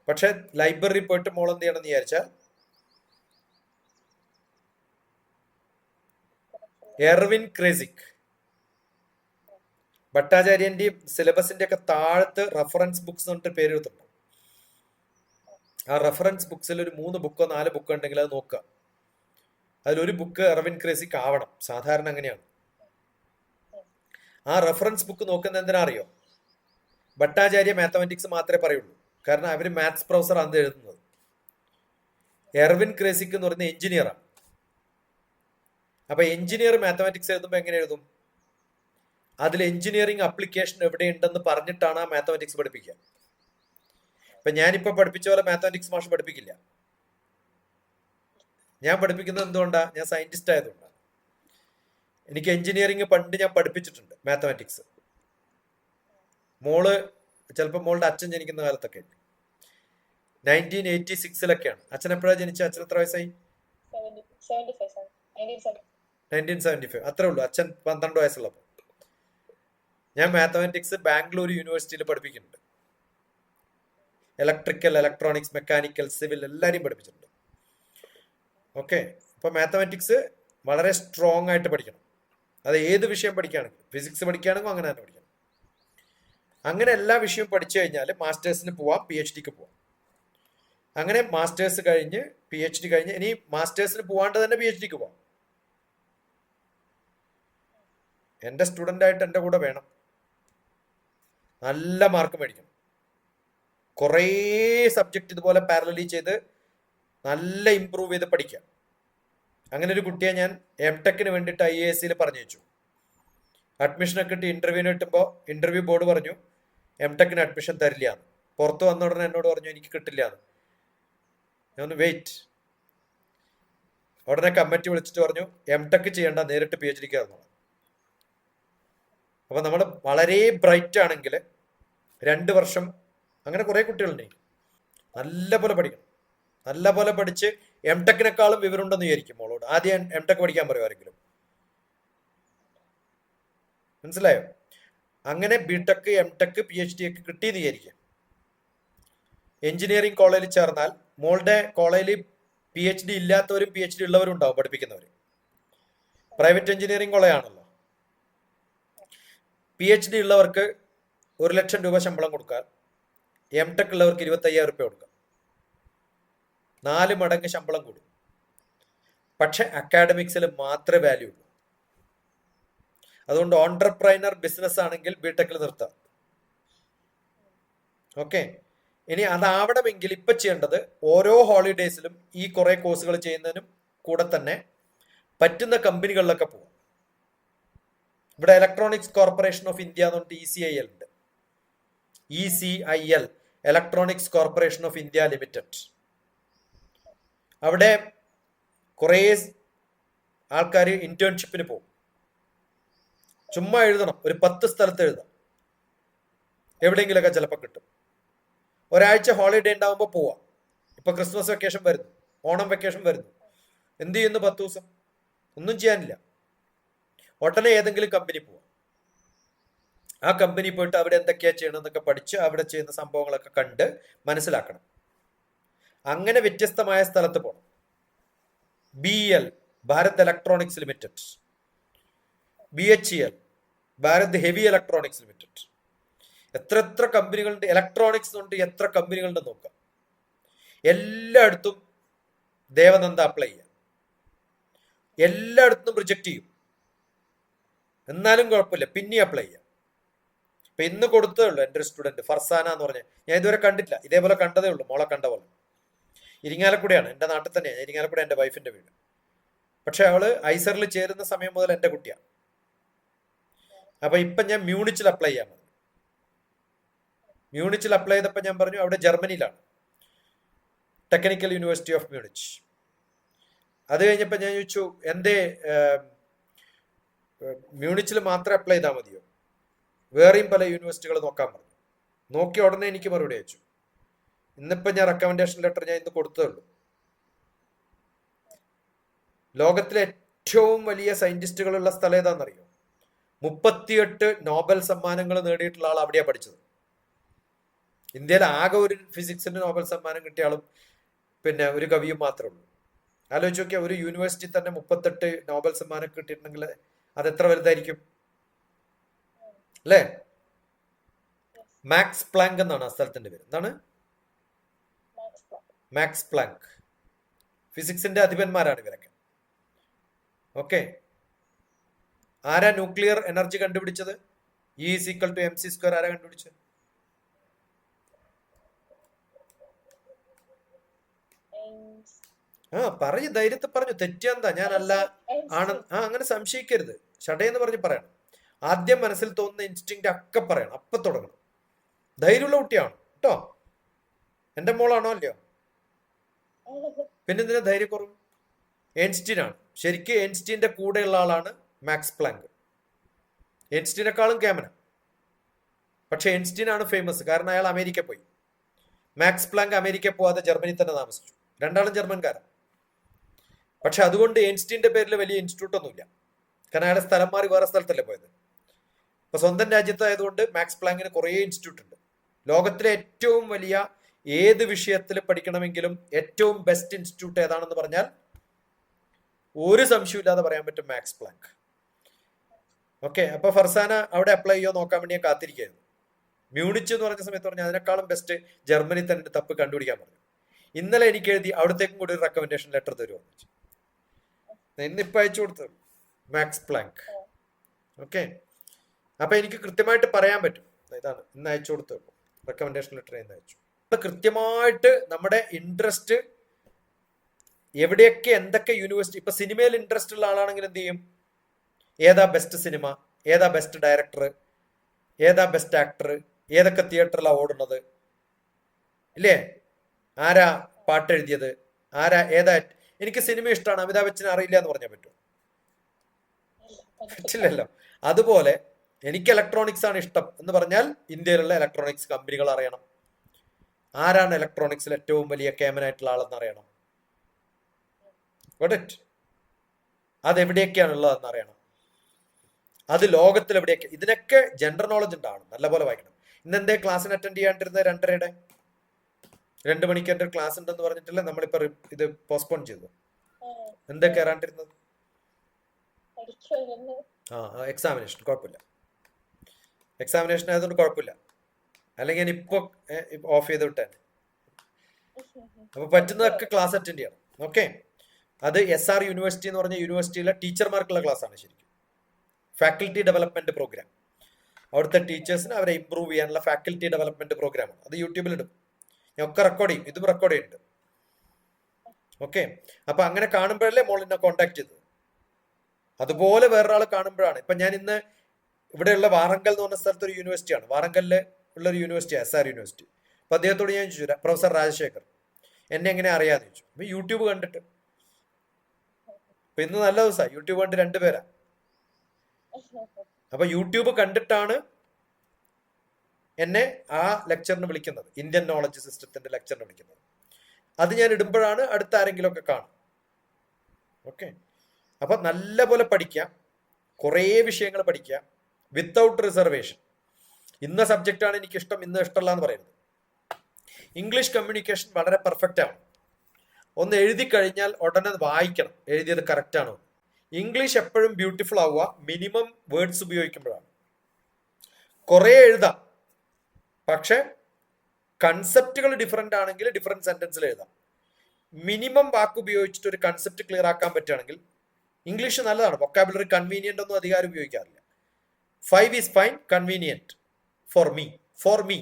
പക്ഷെ ലൈബ്രറി പോയിട്ട് മോളെന്ത് ചെയ്യണമെന്ന് വിചാരിച്ചാൽ എർവിൻ ക്രേസിക് ഭട്ടാചാര്യന്റെയും സിലബസിന്റെ ഒക്കെ താഴത്ത് റെഫറൻസ് ബുക്സ് എന്നിട്ട് പേര് എഴുതുന്നുണ്ട്. ആ റെഫറൻസ് ബുക്സിൽ ഒരു 3 ബുക്കോ 4 ബുക്കോ ഉണ്ടെങ്കിൽ അത് നോക്കുക. അതിലൊരു ബുക്ക് അരവിന്ദ് ക്രേസിക്ക് ആവണം, സാധാരണ അങ്ങനെയാണ്. ആ റെഫറൻസ് ബുക്ക് നോക്കുന്ന എന്തിനാ അറിയോ? ഭട്ടാചാര്യ മാത്തമാറ്റിക്സ് മാത്രമേ പറയുള്ളൂ, കാരണം അവർ മാത്സ് പ്രൊഫസർ ആണ് എഴുതുന്നത്. എർവിൻ ക്രേസിക്ക് എന്ന് പറയുന്ന എഞ്ചിനീയറാണ്. അപ്പൊ എഞ്ചിനീയർ മാത്തമാറ്റിക്സ് എഴുതുമ്പോൾ എങ്ങനെ എഴുതും? അതിൽ എഞ്ചിനീയറിംഗ് അപ്ലിക്കേഷൻ എവിടെയുണ്ടെന്ന് പറഞ്ഞിട്ടാണ് ആ മാത്തമാറ്റിക്സ് പഠിപ്പിക്കുക. ഇപ്പൊ ഞാനിപ്പോ പഠിപ്പിച്ച പോലെ മാത്തമാറ്റിക്സ് മാഷ് പഠിപ്പിക്കില്ല. ഞാൻ പഠിപ്പിക്കുന്നത് എന്തുകൊണ്ടാണ്? ഞാൻ സയന്റിസ്റ്റ് ആയതുകൊണ്ടാണ്. എനിക്ക് എഞ്ചിനീയറിംഗ് പണ്ട് ഞാൻ പഠിപ്പിച്ചിട്ടുണ്ട്, മാത്തമാറ്റിക്സ്. മോള് ചിലപ്പോൾ മോളുടെ അച്ഛൻ ജനിക്കുന്ന കാലത്തൊക്കെ 1986 അച്ഛൻ എപ്പോഴാണ് ജനിച്ചത്? അച്ഛൻ എത്ര വയസ്സായി? 1975. അത്രേ ഉള്ളൂ. അച്ഛൻ 12 വയസ്സുള്ളപ്പോൾ. ഞാൻ മാത്തമാറ്റിക്സ് ബാംഗ്ലൂർ യൂണിവേഴ്സിറ്റിയിൽ പഠിപ്പിക്കുന്നുണ്ട്. ഇലക്ട്രിക്കൽ, ഇലക്ട്രോണിക്സ്, മെക്കാനിക്കൽ, സിവിൽ എല്ലാവരെയും പഠിപ്പിച്ചിട്ടുണ്ട്. ഓക്കെ. അപ്പൊ മാത്തമാറ്റിക്സ് വളരെ സ്ട്രോങ് ആയിട്ട് പഠിക്കണം. അത് ഏത് വിഷയം പഠിക്കുകയാണെങ്കിലും, ഫിസിക്സ് പഠിക്കുകയാണെങ്കിലും അങ്ങനെ തന്നെ പഠിക്കണം. അങ്ങനെ എല്ലാ വിഷയവും പഠിച്ചു കഴിഞ്ഞാൽ മാസ്റ്റേഴ്സിന് പോവാം, PhDക്ക് പോവാം. അങ്ങനെ മാസ്റ്റേഴ്സ് കഴിഞ്ഞ് PhD കഴിഞ്ഞ് ഇനി മാസ്റ്റേഴ്സിന് പോവാണ്ട് തന്നെ PhDക്ക് പോവാം. എൻ്റെ സ്റ്റുഡൻ്റ് ആയിട്ട് എൻ്റെ കൂടെ വേണം. നല്ല മാർക്ക് മേടിക്കണം. കുറേ സബ്ജക്റ്റ് ഇതുപോലെ പാരലലി ചെയ്ത് നല്ല ഇമ്പ്രൂവ് ചെയ്ത് പഠിക്കാം. അങ്ങനെ ഒരു കുട്ടിയെ ഞാൻ MTechന് വേണ്ടിയിട്ട് IASയിൽ പറഞ്ഞു വെച്ചു. അഡ്മിഷനൊക്കെ കിട്ടി ഇന്റർവ്യൂവിന് കിട്ടുമ്പോൾ ഇന്റർവ്യൂ ബോർഡ് പറഞ്ഞു MTechന് അഡ്മിഷൻ തരില്ല എന്ന്. പുറത്ത് വന്ന ഉടനെ എന്നോട് പറഞ്ഞു എനിക്ക് കിട്ടില്ല എന്ന്. ഞാൻ വെയിറ്റ്. ഉടനെ കമ്മിറ്റി വിളിച്ചിട്ട് പറഞ്ഞു MTech ചെയ്യേണ്ട, നേരിട്ട് PhDക്ക് ഇറങ്ങണം. അപ്പൊ നമ്മൾ വളരെ ബ്രൈറ്റ് ആണെങ്കിൽ 2 വർഷം, അങ്ങനെ കുറെ കുട്ടികളുണ്ട്, നല്ല പോലെ പഠിക്കണം. നല്ല പോലെ പഠിച്ച് MTechനേക്കാളും വിവരമുണ്ടെന്ന് വിചാരിക്കും മോളോട്. ആദ്യം MTech പഠിക്കാൻ പറയും ആരെങ്കിലും. മനസ്സിലായോ? അങ്ങനെ BTech, MTech, PhD ഒക്കെ കിട്ടിയെന്ന് വിചാരിക്കും. എഞ്ചിനീയറിംഗ് കോളേജിൽ ചേർന്നാൽ മോളുടെ കോളേജിൽ PhD ഇല്ലാത്തവരും PhD ഉള്ളവരും ഉണ്ടാവും പഠിപ്പിക്കുന്നവർ. പ്രൈവറ്റ് എഞ്ചിനീയറിംഗ് കോളേജാണല്ലോ. PhD ഉള്ളവർക്ക് 1 ലക്ഷം രൂപ ശമ്പളം കൊടുക്കാൻ, MTech ഉള്ളവർക്ക് 25,000 രൂപ കൊടുക്കാം. 4 മടങ്ങ് ശമ്പളം കൂടും. പക്ഷെ അക്കാഡമിക്സിൽ മാത്രമേ വാല്യൂ ഉള്ളൂ. അതുകൊണ്ട് ഓൺട്രപ്രൈനർ ബിസിനസ് ആണെങ്കിൽ BTechൽ നിർത്താം. ഓക്കെ. ഇനി അതാവണമെങ്കിൽ ഇപ്പൊ ചെയ്യേണ്ടത് ഓരോ ഹോളിഡേയ്സിലും ഈ കുറെ കോഴ്സുകൾ ചെയ്യുന്നതിനും കൂടെ തന്നെ പറ്റുന്ന കമ്പനികളിലൊക്കെ പോകും. ഇവിടെ ഇലക്ട്രോണിക്സ് കോർപ്പറേഷൻ ഓഫ് ഇന്ത്യ എന്ന് പറഞ്ഞിട്ട് ECIL ഉണ്ട്. ECIL, electronics corporation of India limited. അവിടെ കുറേ ആൾക്കാർ ഇന്റേൺഷിപ്പിന് പോകും. ചുമ്മാ എഴുതണം, ഒരു 10 സ്ഥലത്ത് എഴുതാം, എവിടെയെങ്കിലൊക്കെ ചിലപ്പോൾ കിട്ടും. ഒരാഴ്ച ഹോളിഡേ ഉണ്ടാകുമ്പോൾ പോവാം. ഇപ്പൊ ക്രിസ്മസ് വെക്കേഷൻ വരുന്നു, ഓണം വെക്കേഷൻ വരുന്നു. എന്ത് ചെയ്യുന്നു? 10 ദിവസം ഒന്നും ചെയ്യാനില്ല. ഉടനെ ഏതെങ്കിലും കമ്പനി പോവാം. ആ കമ്പനി പോയിട്ട് അവിടെ എന്തൊക്കെയാ ചെയ്യണമെന്നൊക്കെ പഠിച്ച് അവിടെ ചെയ്യുന്ന സംഭവങ്ങളൊക്കെ കണ്ട് മനസ്സിലാക്കണം. അങ്ങനെ വ്യത്യസ്തമായ സ്ഥലത്ത് പോകണം. BEL, Bharat electronics limited. BHEL, Bharat heavy electronics limited. എത്ര കമ്പനികളുണ്ട് ഇലക്ട്രോണിക്സ് കൊണ്ട്, എത്ര കമ്പനികളുണ്ട് നോക്കാം. എല്ലായിടത്തും ദേവനന്ദ അപ്ലൈ ചെയ്യാം. എല്ലായിടത്തും റിജക്റ്റ് ചെയ്യും, എന്നാലും കുഴപ്പമില്ല, പിന്നെ അപ്ലൈ ചെയ്യാം. ഇപ്പൊ ഇന്ന് കൊടുത്തതേ ഉള്ളൂ എൻ്റെ ഒരു സ്റ്റുഡന്റ് ഫർസാന എന്ന് പറഞ്ഞ. ഞാൻ ഇതുവരെ കണ്ടിട്ടില്ല, ഇതേപോലെ കണ്ടതേ ഉള്ളൂ, മോളെ കണ്ട പോലെ. ഇരിങ്ങാലക്കുടയാണ്, എൻ്റെ നാട്ടിൽ തന്നെയാണ്. ഇരിങ്ങാലക്കുട എൻ്റെ വൈഫിന്റെ വീട്. പക്ഷെ അവള് ഐസറിൽ ചേരുന്ന സമയം മുതൽ എൻ്റെ കുട്ടിയാണ്. അപ്പൊ ഇപ്പൊ ഞാൻ മ്യൂണിച്ചിൽ അപ്ലൈ ചെയ്യാൻ പറഞ്ഞു. മ്യൂണിച്ചിൽ അപ്ലൈ ചെയ്തപ്പോൾ ഞാൻ പറഞ്ഞു അവിടെ ജർമ്മനിയിലാണ്, ടെക്നിക്കൽ യൂണിവേഴ്സിറ്റി ഓഫ് മ്യൂണിച്ച്. അത് കഴിഞ്ഞപ്പോൾ ഞാൻ ചോദിച്ചു എന്തേ മ്യൂണിച്ചിൽ മാത്രം അപ്ലൈ ചെയ്താൽ മതിയോ, വേറെയും പല യൂണിവേഴ്സിറ്റികൾ നോക്കാൻ പറഞ്ഞു. നോക്കിയ ഉടനെ എനിക്ക് മറുപടി അയച്ചു. ഇന്നിപ്പോൾ ഞാൻ റെക്കമെൻഡേഷൻ ലെറ്റർ ഞാൻ ഇന്ന് കൊടുത്തേ ഉള്ളൂ. ലോകത്തിലെ ഏറ്റവും വലിയ സയന്റിസ്റ്റുകളുള്ള സ്ഥലം ഏതാണെന്നറിയോ? 38 നോബൽ സമ്മാനങ്ങൾ നേടിയിട്ടുള്ള ആൾ അവിടെയാണ് പഠിച്ചത്. ഇന്ത്യയിൽ ആകെ ഒരു ഫിസിക്സിന് നോബൽ സമ്മാനം കിട്ടിയ ആളും പിന്നെ ഒരു കവിയും മാത്രമേ ഉള്ളൂ. ആലോചിച്ച് നോക്കിയാൽ ഒരു യൂണിവേഴ്സിറ്റി തന്നെ 38 നോബൽ സമ്മാനം കിട്ടിയിട്ടുണ്ടെങ്കിൽ അത് എത്ര വലുതായിരിക്കും? അല്ലേ? yes. മാക്സ് പ്ലാങ്ക് എന്നാണ് ആ സ്ഥലത്തിന്റെ പേര്. എന്താണ്? Max Planck. Max Planck. ഫിസിക്സിന്റെ അധിപന്മാരാണ് ഇവരൊക്കെ. ഓക്കെ. ആരാ ന്യൂക്ലിയർ എനർജി കണ്ടുപിടിച്ചത്? E=mc². ആരാ കണ്ടുപിടിച്ചത്? Einstein. ആ പറഞ്ഞു, ധൈര്യത്തിൽ പറഞ്ഞു. തെറ്റിയെന്താ? ഞാനല്ല ആണ്. Einstein. അങ്ങനെ സംശയിക്കരുത്. ഷടയെന്ന് പറഞ്ഞ് പറയണം. ആദ്യം മനസ്സിൽ തോന്നുന്ന ഇൻസ്റ്റിങ് ഒക്കെ പറയണം. അപ്പൊ തുടങ്ങണം. ധൈര്യമുള്ള കുട്ടിയാണ് കേട്ടോ. എന്റെ മോളാണോ അല്ലയോ? പിന്നെ എന്തിനാ ധൈര്യക്കുറവ്? എയിൻസ്റ്റീൻ ആണ് ശരിക്കും. എയിൻസ്റ്റീന്റെ കൂടെയുള്ള ആളാണ് മാക്സ് പ്ലാങ്ക്. എയിൻസ്റ്റീനേക്കാളും കേമന. പക്ഷെ എയിൻസ്റ്റീൻ ആണ് ഫേമസ്, കാരണം അയാൾ അമേരിക്ക പോയി. മാക്സ് പ്ലാങ്ക് അമേരിക്ക പോവാതെ ജർമ്മനി തന്നെ താമസിച്ചു. രണ്ടാളും ജർമ്മൻകാരാണ്. പക്ഷെ അതുകൊണ്ട് എയിൻസ്റ്റീന്റെ പേരിൽ വലിയ ഇൻസ്റ്റിറ്റ്യൂട്ട് ഒന്നുമില്ല, കാരണം അയാളെ സ്ഥലം മാറി വേറെ സ്ഥലത്തല്ലേ പോയത്. ഇപ്പൊ സ്വന്തം രാജ്യത്തായതുകൊണ്ട് മാക്സ് പ്ലാങ്കിന് കുറേ ഇൻസ്റ്റിറ്റ്യൂട്ട് ഉണ്ട്. ലോകത്തിലെ ഏറ്റവും വലിയ ഏത് വിഷയത്തിൽ പഠിക്കണമെങ്കിലും ഏറ്റവും ബെസ്റ്റ് ഇൻസ്റ്റിറ്റ്യൂട്ട് ഏതാണെന്ന് പറഞ്ഞാൽ ഒരു സംശയമില്ലാതെ പറയാൻ പറ്റും മാക്സ് പ്ലാങ്ക്. ഓക്കെ. അപ്പൊ ഫർസാന അവിടെ അപ്ലൈ ചെയ്യോ നോക്കാൻ വേണ്ടി ഞാൻ കാത്തിരിക്കുകയായിരുന്നു. മ്യൂണിച്ച് എന്ന് പറഞ്ഞ സമയത്ത് പറഞ്ഞു അതിനേക്കാളും ബെസ്റ്റ് ജർമ്മനി തന്നെ തപ്പ് കണ്ടുപിടിക്കാൻ പറഞ്ഞു. ഇന്നലെ എനിക്ക് എഴുതി അവിടത്തേക്കും കൂടി ഒരു റെക്കമെൻഡേഷൻ ലെറ്റർ തരുമെന്ന് വെച്ചു. ഇന്നിപ്പോ അയച്ചു കൊടുത്തു മാക്സ് പ്ലാങ്ക്. ഓക്കെ. അപ്പൊ എനിക്ക് കൃത്യമായിട്ട് പറയാൻ പറ്റും. ഇതാണ് ഇന്ന് അയച്ചു കൊടുത്തു റെക്കമെൻഡേഷൻ ലെറ്റർ ഇന്ന് അയച്ചു. അപ്പൊ കൃത്യമായിട്ട് നമ്മുടെ ഇൻട്രസ്റ്റ് എവിടെയൊക്കെ എന്തൊക്കെ യൂണിവേഴ്സിറ്റി. ഇപ്പൊ സിനിമയിൽ ഇൻട്രസ്റ്റ് ഉള്ള ആളാണെങ്കിൽ എന്ത് ചെയ്യും? ഏതാ ബെസ്റ്റ് സിനിമ, ഏതാ ബെസ്റ്റ് ഡയറക്ടർ, ഏതാ ബെസ്റ്റ് ആക്ടർ, ഏതൊക്കെ തിയേറ്ററിലാണ് ഓടുന്നത്, ഇല്ലേ? ആരാ പാട്ട് എഴുതിയത്, ആരാ ഏതാ. എനിക്ക് സിനിമ ഇഷ്ടമാണ്, അമിതാഭ് ബച്ചനെ അറിയില്ല എന്ന് പറഞ്ഞാൽ പറ്റുമോ? പറ്റില്ലല്ലോ. അതുപോലെ എനിക്ക് ഇലക്ട്രോണിക്സ് ആണ് ഇഷ്ടം എന്ന് പറഞ്ഞാൽ ഇന്ത്യയിലുള്ള ഇലക്ട്രോണിക്സ് കമ്പനികൾ അറിയണം. ആരാണ് ഇലക്ട്രോണിക്സിൽ ഏറ്റവും വലിയ കേമനായിട്ടുള്ള ആളെന്ന് അറിയണം. അതെവിടെയൊക്കെയാണുള്ളതെന്ന് അറിയണം. അത് ലോകത്തിൽ എവിടെയൊക്കെ. ഇതിനൊക്കെ ജനറൽ നോളജ് ഉണ്ടാവണം. നല്ലപോലെ വായിക്കണം. ഇന്ന് എന്തേ ക്ലാസ്സിന് അറ്റൻഡ് ചെയ്യാണ്ടിരുന്നത്? 2:30 2 മണിക്ക് എന്റെ ക്ലാസ് ഉണ്ടെന്ന് പറഞ്ഞിട്ടില്ല നമ്മളിപ്പോ ഇത് പോസ്റ്റ്പോൺ ചെയ്തു. എന്താ കയറാണ്ടിരുന്നത്? എക്സാമിനേഷൻ. കുഴപ്പമില്ല, എക്സാമിനേഷൻ ആയതുകൊണ്ട് കുഴപ്പമില്ല. അല്ലെങ്കിൽ ഞാൻ ഇപ്പൊ ഓഫ് ചെയ്ത് വിട്ടേ. അപ്പൊ പറ്റുന്നതൊക്കെ ക്ലാസ് അറ്റൻഡ് ചെയ്യണം. ഓക്കെ. അത് SR യൂണിവേഴ്സിറ്റി എന്ന് പറഞ്ഞ യൂണിവേഴ്സിറ്റിയിലെ ടീച്ചർമാർക്കുള്ള ക്ലാസ് ആണ് ശരിക്കും. Faculty development program. അവിടുത്തെ ടീച്ചേഴ്സിന് അവരെ ഇമ്പ്രൂവ് ചെയ്യാനുള്ള ഫാക്കൽറ്റി ഡെവലപ്മെന്റ് പ്രോഗ്രാമാണ്. അത് യൂട്യൂബിൽ ഇടും. ഞാൻ ഒക്കെ റെക്കോർഡ് ചെയ്യും. ഇതും റെക്കോർഡ് ചെയ്യുന്നുണ്ട്. ഓക്കെ. അപ്പൊ അങ്ങനെ കാണുമ്പോഴല്ലേ മോളിനെ കോണ്ടാക്ട് ചെയ്തത്. അതുപോലെ വേറൊരാൾ കാണുമ്പോഴാണ്. ഇപ്പൊ ഞാൻ ഇന്ന് ഇവിടെയുള്ള വാറങ്കൽ എന്ന് പറഞ്ഞ സ്ഥലത്ത് ഒരു യൂണിവേഴ്സിറ്റിയാണ്. വാറങ്കലില് ഉള്ള ഒരു യൂണിവേഴ്സിറ്റി SR യൂണിവേഴ്സിറ്റി. അപ്പൊ അദ്ദേഹത്തോട് ഞാൻ ചോദിച്ചു, പ്രൊഫസർ രാജശേഖർ എന്നെ എങ്ങനെ അറിയാന്ന് ചോദിച്ചു. അപ്പൊ യൂട്യൂബ് കണ്ടിട്ട്. അപ്പൊ ഇന്ന് നല്ല ദിവസമാണ്. യൂട്യൂബ് കണ്ട് 2 പേരാ. അപ്പൊ യൂട്യൂബ് കണ്ടിട്ടാണ് എന്നെ ആ ലെക്ചറിന് വിളിക്കുന്നത്, ഇന്ത്യൻ നോളജ് സിസ്റ്റത്തിന്റെ ലെക്ചറിന് വിളിക്കുന്നത്. അത് ഞാൻ ഇടുമ്പോഴാണ് അടുത്ത ആരെങ്കിലും ഒക്കെ കാണും. ഓക്കെ. അപ്പൊ നല്ല പോലെ പഠിക്കാം, കുറേ വിഷയങ്ങൾ പഠിക്കാം വിത്തൗട്ട് റിസർവേഷൻ. ഇന്ന സബ്ജക്റ്റാണ് എനിക്ക് ഇഷ്ടം, ഇന്ന് ഇഷ്ടമല്ല എന്ന് പറയുന്നത്. ഇംഗ്ലീഷ് കമ്മ്യൂണിക്കേഷൻ വളരെ പെർഫെക്റ്റ് ആണ്. ഒന്ന് എഴുതി കഴിഞ്ഞാൽ ഉടനെ വായിക്കണം എഴുതിയത് കറക്റ്റ് ആണോ. ഇംഗ്ലീഷ് എപ്പോഴും ബ്യൂട്ടിഫുൾ ആവുക മിനിമം വേർഡ്സ് ഉപയോഗിക്കുമ്പോഴാണ്. കുറെ എഴുതാം, പക്ഷെ കൺസെപ്റ്റുകൾ ഡിഫറെന്റ് ആണെങ്കിൽ ഡിഫറെന്റ് സെന്റൻസിൽ എഴുതാം. മിനിമം വാക്ക് ഉപയോഗിച്ചിട്ട് ഒരു കൺസെപ്റ്റ് ക്ലിയർ ആക്കാൻ പറ്റുകയാണെങ്കിൽ ഇംഗ്ലീഷ് നല്ലതാണ്. വൊക്കാബുലറി കൺവീനിയന്റ് ഒന്നും അധികാരം ഉപയോഗിക്കാറില്ല. 5 is fine, convenient for me.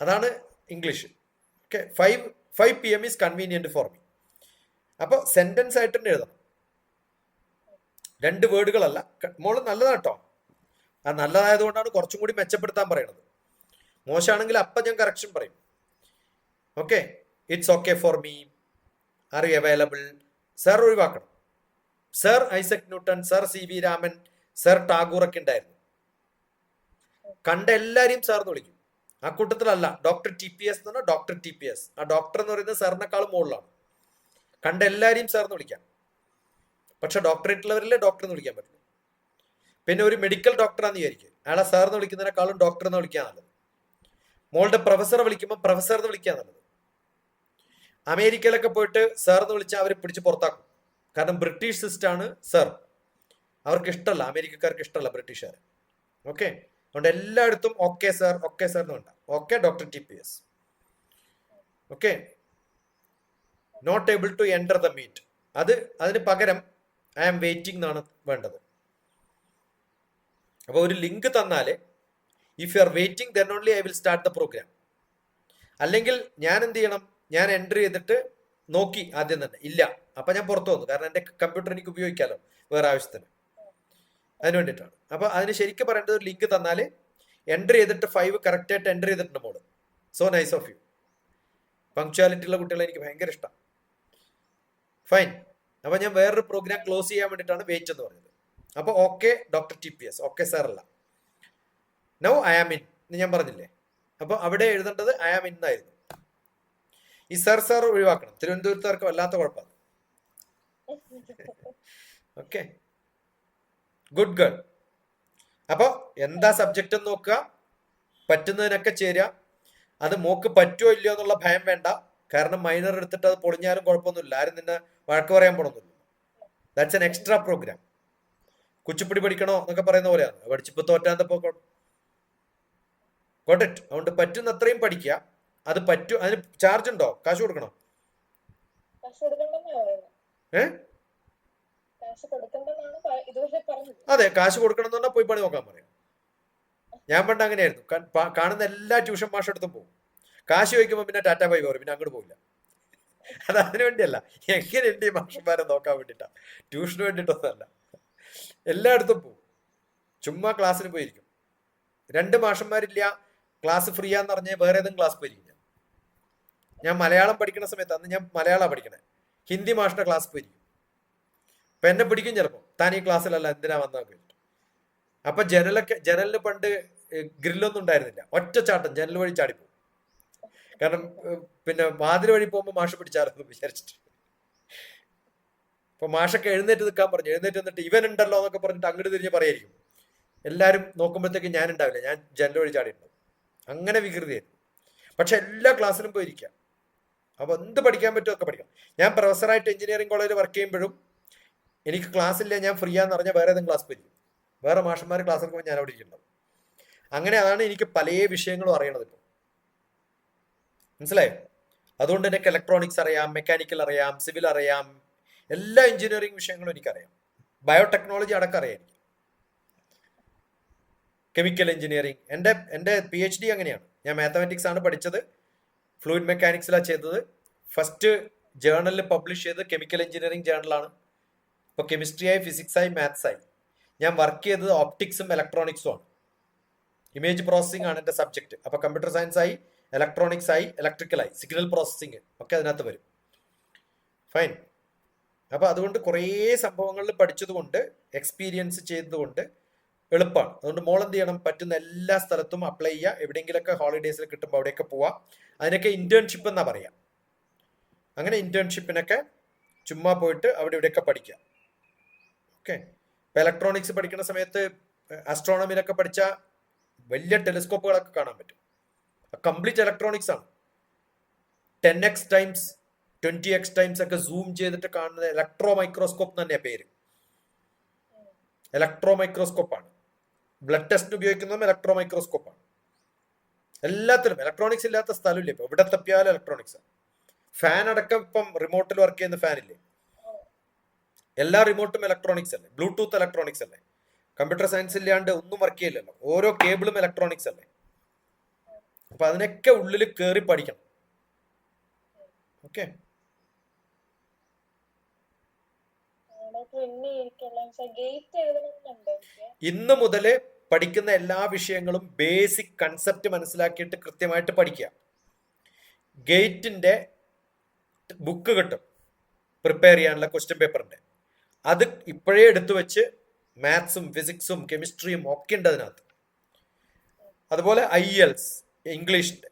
അതാണ് English. Okay. 5 PM is convenient for me. അപ്പൊ സെന്റൻസ് ആയിട്ട് തന്നെ എഴുതണം, 2 വേർഡുകളല്ല. മോള് നല്ലതാട്ടോ. ആ നല്ലതായതുകൊണ്ടാണ് കുറച്ചും കൂടി മെച്ചപ്പെടുത്താൻ പറയുന്നത്. മോശമാണെങ്കിൽ അപ്പം ഞാൻ കറക്ഷൻ പറയും. Okay. It's okay for me, are you available. Sir ഒഴിവാക്കണം. Sir Isaac Newton, sir CV Raman, sir Tagore ഒക്കെ ഉണ്ടായിരുന്നു. കണ്ട എല്ലാരെയും സാർ എന്ന് വിളിക്കും. ആ കൂട്ടത്തിലല്ല ഡോക്ടർ TPS എന്ന് പറഞ്ഞാൽ ഡോക്ടർ TPS. ആ ഡോക്ടർ എന്ന് പറയുന്നത് സാറിനേക്കാളും മുകളിലാണ്. കണ്ട എല്ലാരെയും സാർ എന്ന് വിളിക്കാം. പക്ഷെ ഡോക്ടറേറ്റ് ഉള്ളവരിലെ ഡോക്ടർ എന്ന് വിളിക്കാൻ പറ്റുള്ളൂ. പിന്നെ ഒരു മെഡിക്കൽ ഡോക്ടറാന്ന് വിചാരിക്കും, അയാളെ സാർ എന്ന് വിളിക്കുന്നതിനേക്കാളും ഡോക്ടർ എന്ന് വിളിക്കാൻ നല്ലത്. മോളുടെ പ്രൊഫസറെ വിളിക്കുമ്പോൾ പ്രൊഫസർ എന്ന് വിളിക്കാൻ നല്ലത്. അമേരിക്കയിലൊക്കെ പോയിട്ട് സാർ എന്ന് വിളിച്ചാൽ അവർ പിടിച്ച് പുറത്താക്കും. കാരണം ബ്രിട്ടീഷ് സിസ്റ്റമാണ് സാർ. അവർക്ക് ഇഷ്ടമല്ല, അമേരിക്കക്കാർക്ക് ഇഷ്ടമല്ല ബ്രിട്ടീഷുകാർ. ഓക്കെ, അതുകൊണ്ട് എല്ലായിടത്തും ഓക്കെ സാർ എന്ന് വേണ്ട, okay doctor TPS. Okay, not able to enter the meet, അതിന് പകരം ഐ ആം വെയിറ്റിംഗ് എന്നാണ് വേണ്ടത്. അപ്പോൾ ഒരു ലിങ്ക് തന്നാൽ if you are waiting then only I will start the program. അല്ലെങ്കിൽ ഞാൻ എന്ത് ചെയ്യണം, ഞാൻ എൻ്റർ ചെയ്തിട്ട് നോക്കി ആദ്യം തന്നെ ഇല്ല, അപ്പം ഞാൻ പുറത്തു വന്നു, കാരണം എൻ്റെ കമ്പ്യൂട്ടർ എനിക്ക് ഉപയോഗിക്കാമല്ലോ വേറെ ആവശ്യത്തിന്, അതിന് വേണ്ടിയിട്ടാണ്. അപ്പോൾ അതിന് ശരിക്കും പറയേണ്ടത് ഒരു ലിങ്ക് തന്നാൽ എൻ്റർ ചെയ്തിട്ട് 5 കറക്റ്റായിട്ട് എൻ്റർ ചെയ്തിട്ടുണ്ട് മോള്. So nice of you. Punctuality ഉള്ള കുട്ടികളെ എനിക്ക് ഭയങ്കര ഇഷ്ടം. ഫൈൻ. അപ്പോൾ ഞാൻ വേറൊരു പ്രോഗ്രാം ക്ലോസ് ചെയ്യാൻ വേണ്ടിയിട്ടാണ് വെയിറ്റ് എന്ന് പറഞ്ഞത്. അപ്പോൾ okay doctor TPS, okay sir അല്ല, നൗ ഐ ആം ഇൻ എന്ന് ഞാൻ പറഞ്ഞില്ലേ. അപ്പോൾ അവിടെ എഴുതേണ്ടത് ഐ ആം ഇൻ എന്നായിരുന്നു. ഈ സാർ ഒഴിവാക്കണം, തിരുവനന്തപുരത്തുകാർക്ക് വല്ലാത്ത കുഴപ്പമാണ്. Okay, good girl. അപ്പോൾ എന്താ സബ്ജക്റ്റ് എന്ന് നോക്കുക, പറ്റുന്നതിനൊക്കെ ചേരുക. അത് മോക്ക് പറ്റുമോ ഇല്ലയോ എന്നുള്ള ഭയം വേണ്ട, കാരണം മൈനർ എടുത്തിട്ട് അത് പൊളിഞ്ഞാലും കുഴപ്പമൊന്നുമില്ല, ആരും നിന്നെ വഴക്ക് പറയാൻ പോണൊന്നുമില്ല. That's an extra program. Kuchipudi പഠിക്കണോ എന്നൊക്കെ പറയുന്ന പോലെയാണ്, പഠിച്ചിപ്പോൾ തോറ്റാന്തപ്പോ ഗോട്ട് ഇറ്റ്. അതുകൊണ്ട് പറ്റുന്ന അത്രയും പഠിക്കുക. അത് പറ്റും, അതിന് ചാർജ് ഉണ്ടോ, കാശ് കൊടുക്കണോ? അതെ, കാശ് കൊടുക്കണം എന്ന് പറഞ്ഞാൽ പോയി പണി നോക്കാൻ പറയാം. ഞാൻ പണ്ട് അങ്ങനെയായിരുന്നു, കാണുന്ന എല്ലാ ട്യൂഷൻ മാഷെടുത്തും പോകും, കാശ് ചോദിക്കുമ്പോൾ പിന്നെ ടാറ്റ ബൈ പറയും, പിന്നെ അങ്ങോട്ട് പോകില്ല. അത് അതിനു വേണ്ടിയല്ല, എങ്ങനെയുണ്ട് ഈ മാഷന്മാരെ നോക്കാൻ വേണ്ടിയിട്ടാ, ട്യൂഷന് വേണ്ടിയിട്ടൊന്നല്ല. എല്ലായിടത്തും പോകും, ചുമ്മാ ക്ലാസ്സിന് പോയിരിക്കും. 2 മാഷന്മാരില്ല, ക്ലാസ് ഫ്രീ ആന്ന് പറഞ്ഞ് വേറെ ഏതെങ്കിലും ക്ലാസ് പോയിരിക്കും. ഞാൻ മലയാളം പഠിക്കുന്ന സമയത്ത്, അന്ന് ഞാൻ മലയാളം പഠിക്കണേ, ഹിന്ദി മാഷിന്റെ ക്ലാസ് പോയിരിക്കും. അപ്പൊ എന്നെ പിടിക്കും ചിലപ്പോൾ, താൻ ഈ ക്ലാസ്സിലല്ല എന്തിനാ വന്നാൽ കേട്ടു. അപ്പൊ ജനലിന് പണ്ട് ഗ്രില്ലൊന്നും ഉണ്ടായിരുന്നില്ല, ഒറ്റ ചാട്ടം ജനൽ വഴി ചാടിപ്പോകും. കാരണം പിന്നെ വാതിൽ വഴി പോകുമ്പോൾ മാഷ് പിടിച്ചാലെന്ന് വിചാരിച്ചിട്ട്. അപ്പൊ മാഷൊക്കെ എഴുന്നേറ്റ് നിൽക്കാൻ പറഞ്ഞു, എഴുന്നേറ്റ് നിന്നിട്ട് ഇവൻ ഉണ്ടല്ലോ എന്നൊക്കെ പറഞ്ഞിട്ട് അങ്ങോട്ട് തിരിഞ്ഞ് പറയായിരിക്കും. എല്ലാവരും നോക്കുമ്പോഴത്തേക്ക് ഞാൻ ഉണ്ടാവില്ല, ഞാൻ ജനൽ വഴി ചാടിയിട്ടുണ്ടാവും. അങ്ങനെ വികൃതിയായിരുന്നു. പക്ഷെ എല്ലാ ക്ലാസ്സിലും പോയിരിക്കാം. അപ്പൊ എന്ത് പഠിക്കാൻ പറ്റുമോ ഒക്കെ പഠിക്കാം. ഞാൻ പ്രൊഫസറായിട്ട് എഞ്ചിനീയറിംഗ് കോളേജിൽ വർക്ക് ചെയ്യുമ്പോഴും എനിക്ക് ക്ലാസ് ഇല്ല, ഞാൻ ഫ്രീ ആന്ന് പറഞ്ഞാൽ വേറെ ഏതെങ്കിലും ക്ലാസ് പോയിരിക്കും, വേറെ മാഷന്മാർ ക്ലാസ് എടുക്കുമ്പോൾ ഞാൻ അവിടെ ഇരിക്കുന്നുണ്ടാവും. അങ്ങനെ അതാണ് എനിക്ക് പല വിഷയങ്ങളും അറിയണത് ഇപ്പോൾ, മനസ്സിലായോ? അതുകൊണ്ട് എനിക്ക് ഇലക്ട്രോണിക്സ് അറിയാം, മെക്കാനിക്കൽ അറിയാം, സിവിൽ അറിയാം, എല്ലാ എഞ്ചിനീയറിംഗ് വിഷയങ്ങളും എനിക്കറിയാം, ബയോടെക്നോളജി അടക്കം അറിയാം എനിക്ക്, കെമിക്കൽ എഞ്ചിനീയറിംഗ്. എൻ്റെ PhD അങ്ങനെയാണ്. ഞാൻ മാത്തമാറ്റിക്സ് ആണ് പഠിച്ചത്, ഫ്ലൂയിഡ് മെക്കാനിക്സിലാണ് ചെയ്തത്. ഫസ്റ്റ് ജേർണലിൽ പബ്ലിഷ് ചെയ്തത് കെമിക്കൽ എഞ്ചിനീയറിംഗ് ജേർണലാണ്. ഇപ്പോൾ കെമിസ്ട്രിയായി, ഫിസിക്സായി, മാത്സായി. ഞാൻ വർക്ക് ചെയ്തത് ഓപ്റ്റിക്സും ഇലക്ട്രോണിക്സും ആണ്. ഇമേജ് പ്രോസസ്സിംഗ് ആണ് എൻ്റെ സബ്ജക്റ്റ്. അപ്പോൾ കമ്പ്യൂട്ടർ സയൻസ് ആയി, ഇലക്ട്രോണിക്സ് ആയി, ഇലക്ട്രിക്കലായി, സിഗ്നൽ പ്രോസസ്സിങ് ഒക്കെ അതിനകത്ത് വരും. ഫൈൻ. അപ്പോൾ അതുകൊണ്ട് കുറേ സംഭവങ്ങളിൽ പഠിച്ചതുകൊണ്ട്, എക്സ്പീരിയൻസ് ചെയ്തതുകൊണ്ട് എളുപ്പമാണ്. അതുകൊണ്ട് മോൾ എന്ത് ചെയ്യണം, പറ്റുന്ന എല്ലാ സ്ഥലത്തും അപ്ലൈ ചെയ്യുക. എവിടെയെങ്കിലൊക്കെ ഹോളിഡേയ്സിൽ കിട്ടുമ്പോൾ അവിടെയൊക്കെ പോവാം. അതിനൊക്കെ ഇന്റേൺഷിപ്പ് എന്നാ പറയാം. അങ്ങനെ ഇന്റേൺഷിപ്പിനൊക്കെ ചുമ്മാ പോയിട്ട് അവിടെ ഇവിടെയൊക്കെ പഠിക്കാം. ഓക്കെ. ഇപ്പൊ ഇലക്ട്രോണിക്സ് പഠിക്കുന്ന സമയത്ത് ആസ്ട്രോണമിയിലൊക്കെ പഠിച്ച വലിയ ടെലിസ്കോപ്പുകളൊക്കെ കാണാൻ പറ്റും. കംപ്ലീറ്റ് ഇലക്ട്രോണിക്സ് ആണ്. 10x ടൈംസ് 20x ടൈംസ് ഒക്കെ സൂം ചെയ്തിട്ട് കാണുന്നത് ഇലക്ട്രോ മൈക്രോസ്കോപ്പ് തന്നെയാ പേര്. ഇലക്ട്രോ മൈക്രോസ്കോപ്പാണ്. ബ്ലഡ് ടെസ്റ്റിന് ഉപയോഗിക്കുന്നതും ഇലക്ട്രോ മൈക്രോസ്കോപ്പാണ്. എല്ലാത്തിലും ഇലക്ട്രോണിക്സ് ഇല്ലാത്ത സ്ഥലമില്ല. ഇപ്പൊ ഇവിടെ തപ്പിയാലും ഇലക്ട്രോണിക്സ്. ഫാൻ അടക്കം ഇപ്പം റിമോട്ടിൽ വർക്ക് ചെയ്യുന്ന ഫാനില്ലേ, എല്ലാ റിമോട്ടും ഇലക്ട്രോണിക്സ് അല്ലേ, ബ്ലൂടൂത്ത് ഇലക്ട്രോണിക്സ് അല്ലേ. കമ്പ്യൂട്ടർ സയൻസ് ഇല്ലാണ്ട് ഒന്നും വർക്ക് ചെയ്യില്ലല്ലോ, ഓരോ കേബിളും ഇലക്ട്രോണിക്സ് അല്ലേ. അപ്പൊ അതിനൊക്കെ ഉള്ളിൽ കയറി പഠിക്കണം. ഓക്കെ. ഇന്ന് മുതല് പഠിക്കുന്ന എല്ലാ വിഷയങ്ങളും ബേസിക് കൺസെപ്റ്റ് മനസ്സിലാക്കിയിട്ട് കൃത്യമായിട്ട് പഠിക്കുക. ഗേറ്റിന്റെ ബുക്ക് കിട്ടും പ്രിപ്പയർ ചെയ്യാനുള്ള, ക്വസ്റ്റ്യൻ പേപ്പറിന്റെ. അത് ഇപ്പോഴേ എടുത്തു വെച്ച് മാത്സും ഫിസിക്സും കെമിസ്ട്രിയും ഒക്കെ ഉണ്ട് അതിനകത്ത്. അതുപോലെ IELTS ഇംഗ്ലീഷിന്റെ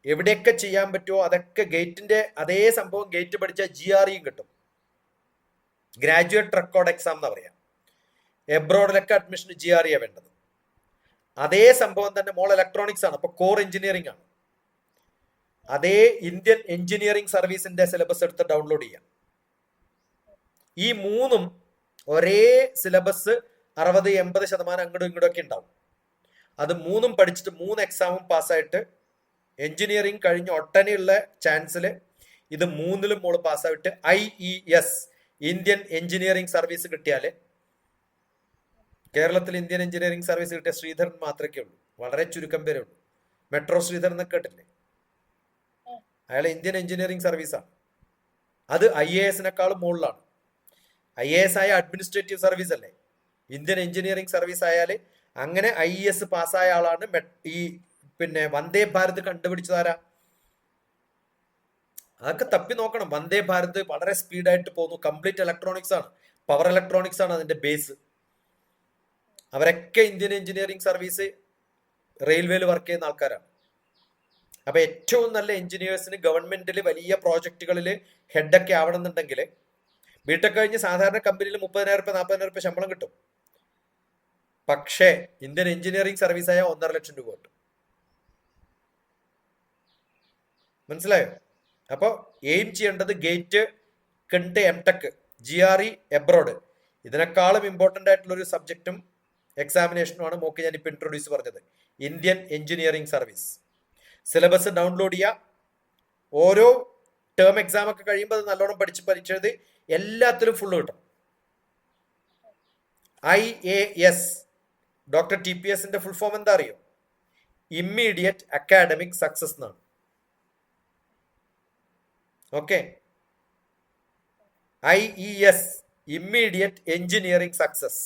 എവിടെയൊക്കെ ചെയ്യാൻ പറ്റുമോ അതൊക്കെ ഗേറ്റിന്റെ അതേ സംഭവം ഗേറ്റ് പഠിച്ച GREയും കിട്ടും, ഗ്രാജുവേറ്റ് റെക്കോർഡ് എക്സാം എന്നാ പറയാം. എബ്രോഡിലൊക്കെ അഡ്മിഷന് GRE വേണ്ടത്. അതേ സംഭവം തന്നെ മോൾ ഇലക്ട്രോണിക്സ് ആണ്, അപ്പൊ കോർ എഞ്ചിനീയറിംഗ് ആണ്. അതേ ഇന്ത്യൻ എഞ്ചിനീയറിംഗ് സർവീസിന്റെ സിലബസ് എടുത്ത് ഡൗൺലോഡ് ചെയ്യാം. ഈ മൂന്നും ഒരേ സിലബസ് 60-80% അങ്ങോട്ടും ഇങ്ങോട്ടും ഒക്കെ ഉണ്ടാവും. അത് മൂന്നും പഠിച്ചിട്ട് 3 എക്സാമും പാസ്സായിട്ട് എഞ്ചിനീയറിംഗ് കഴിഞ്ഞ ഒട്ടനെയുള്ള ചാൻസിൽ ഇത് മൂന്നിലും മോള് പാസ്സായിട്ട് IES ഇന്ത്യൻ എഞ്ചിനീയറിംഗ് സർവീസ് കിട്ടിയാൽ, കേരളത്തിൽ ഇന്ത്യൻ എഞ്ചിനീയറിംഗ് സർവീസ് കിട്ടിയ ശ്രീധരൻ മാത്രമേ ഉള്ളൂ, വളരെ ചുരുക്കം പേരേ ഉള്ളൂ. മെട്രോ ശ്രീധരൻ എന്നൊക്കെ കേട്ടില്ലേ? അയാൾ ഇന്ത്യൻ എഞ്ചിനീയറിംഗ് സർവീസാണ്. അത് IAS മുകളിലാണ്. IAS ആയ അഡ്മിനിസ്ട്രേറ്റീവ് സർവീസ് അല്ലേ, ഇന്ത്യൻ എഞ്ചിനീയറിംഗ് സർവീസ് ആയാൽ അങ്ങനെ IES പാസ്സായ ആളാണ് ഈ പിന്നെ വന്ദേ ഭാരത് കണ്ടുപിടിച്ചതാരാ? അതൊക്കെ തപ്പി നോക്കണം. വന്ദേ ഭാരത് വളരെ സ്പീഡായിട്ട് പോകുന്നു, കംപ്ലീറ്റ് ഇലക്ട്രോണിക്സ് ആണ്, പവർ ഇലക്ട്രോണിക്സ് ആണ് അതിന്റെ ബേസ്. അവരൊക്കെ ഇന്ത്യൻ എഞ്ചിനീയറിംഗ് സർവീസ് റെയിൽവേയിൽ വർക്ക് ചെയ്യുന്ന ആൾക്കാരാണ്. അപ്പൊ ഏറ്റവും നല്ല എഞ്ചിനീയേഴ്സിന് ഗവൺമെന്റിൽ വലിയ പ്രോജക്റ്റുകളിൽ ഹെഡൊക്കെ ആവണമെന്നുണ്ടെങ്കിൽ ബിടെക് കഴിഞ്ഞ് സാധാരണ കമ്പനിയിൽ 30,000 രൂപ 40,000 രൂപ ശമ്പളം കിട്ടും. പക്ഷേ ഇന്ത്യൻ എഞ്ചിനീയറിംഗ് സർവീസ് ആയ 1.5 ലക്ഷം രൂപ കിട്ടും. മനസ്സിലായോ? അപ്പൊ എയിം ചെയ്യേണ്ടത് ഗേറ്റ്, കണ്ട് MTech, GRE എബ്രോഡ്, ഇതിനേക്കാളും ഇമ്പോർട്ടന്റ് ആയിട്ടുള്ള ഒരു സബ്ജക്റ്റും എക്സാമിനേഷനുമാണ് മോക്ക് ഞാൻ ഇപ്പൊ ഇൻട്രൊഡ്യൂസ് പറഞ്ഞത്, Indian engineering service. Syllabus download ചെയ്യുക. ഓരോ ടേം എക്സാം ഒക്കെ കഴിയുമ്പോൾ അത് നല്ലോണം പഠിച്ച് പരീക്ഷ എഴുതി എല്ലാത്തിലും ഫുള്ള് കിട്ടും. IAS doctor TPS full form എന്താ അറിയോ? ഇമ്മീഡിയറ്റ് അക്കാഡമിക് സക്സസ് എന്നാണ്. Okay, IES immediate engineering success.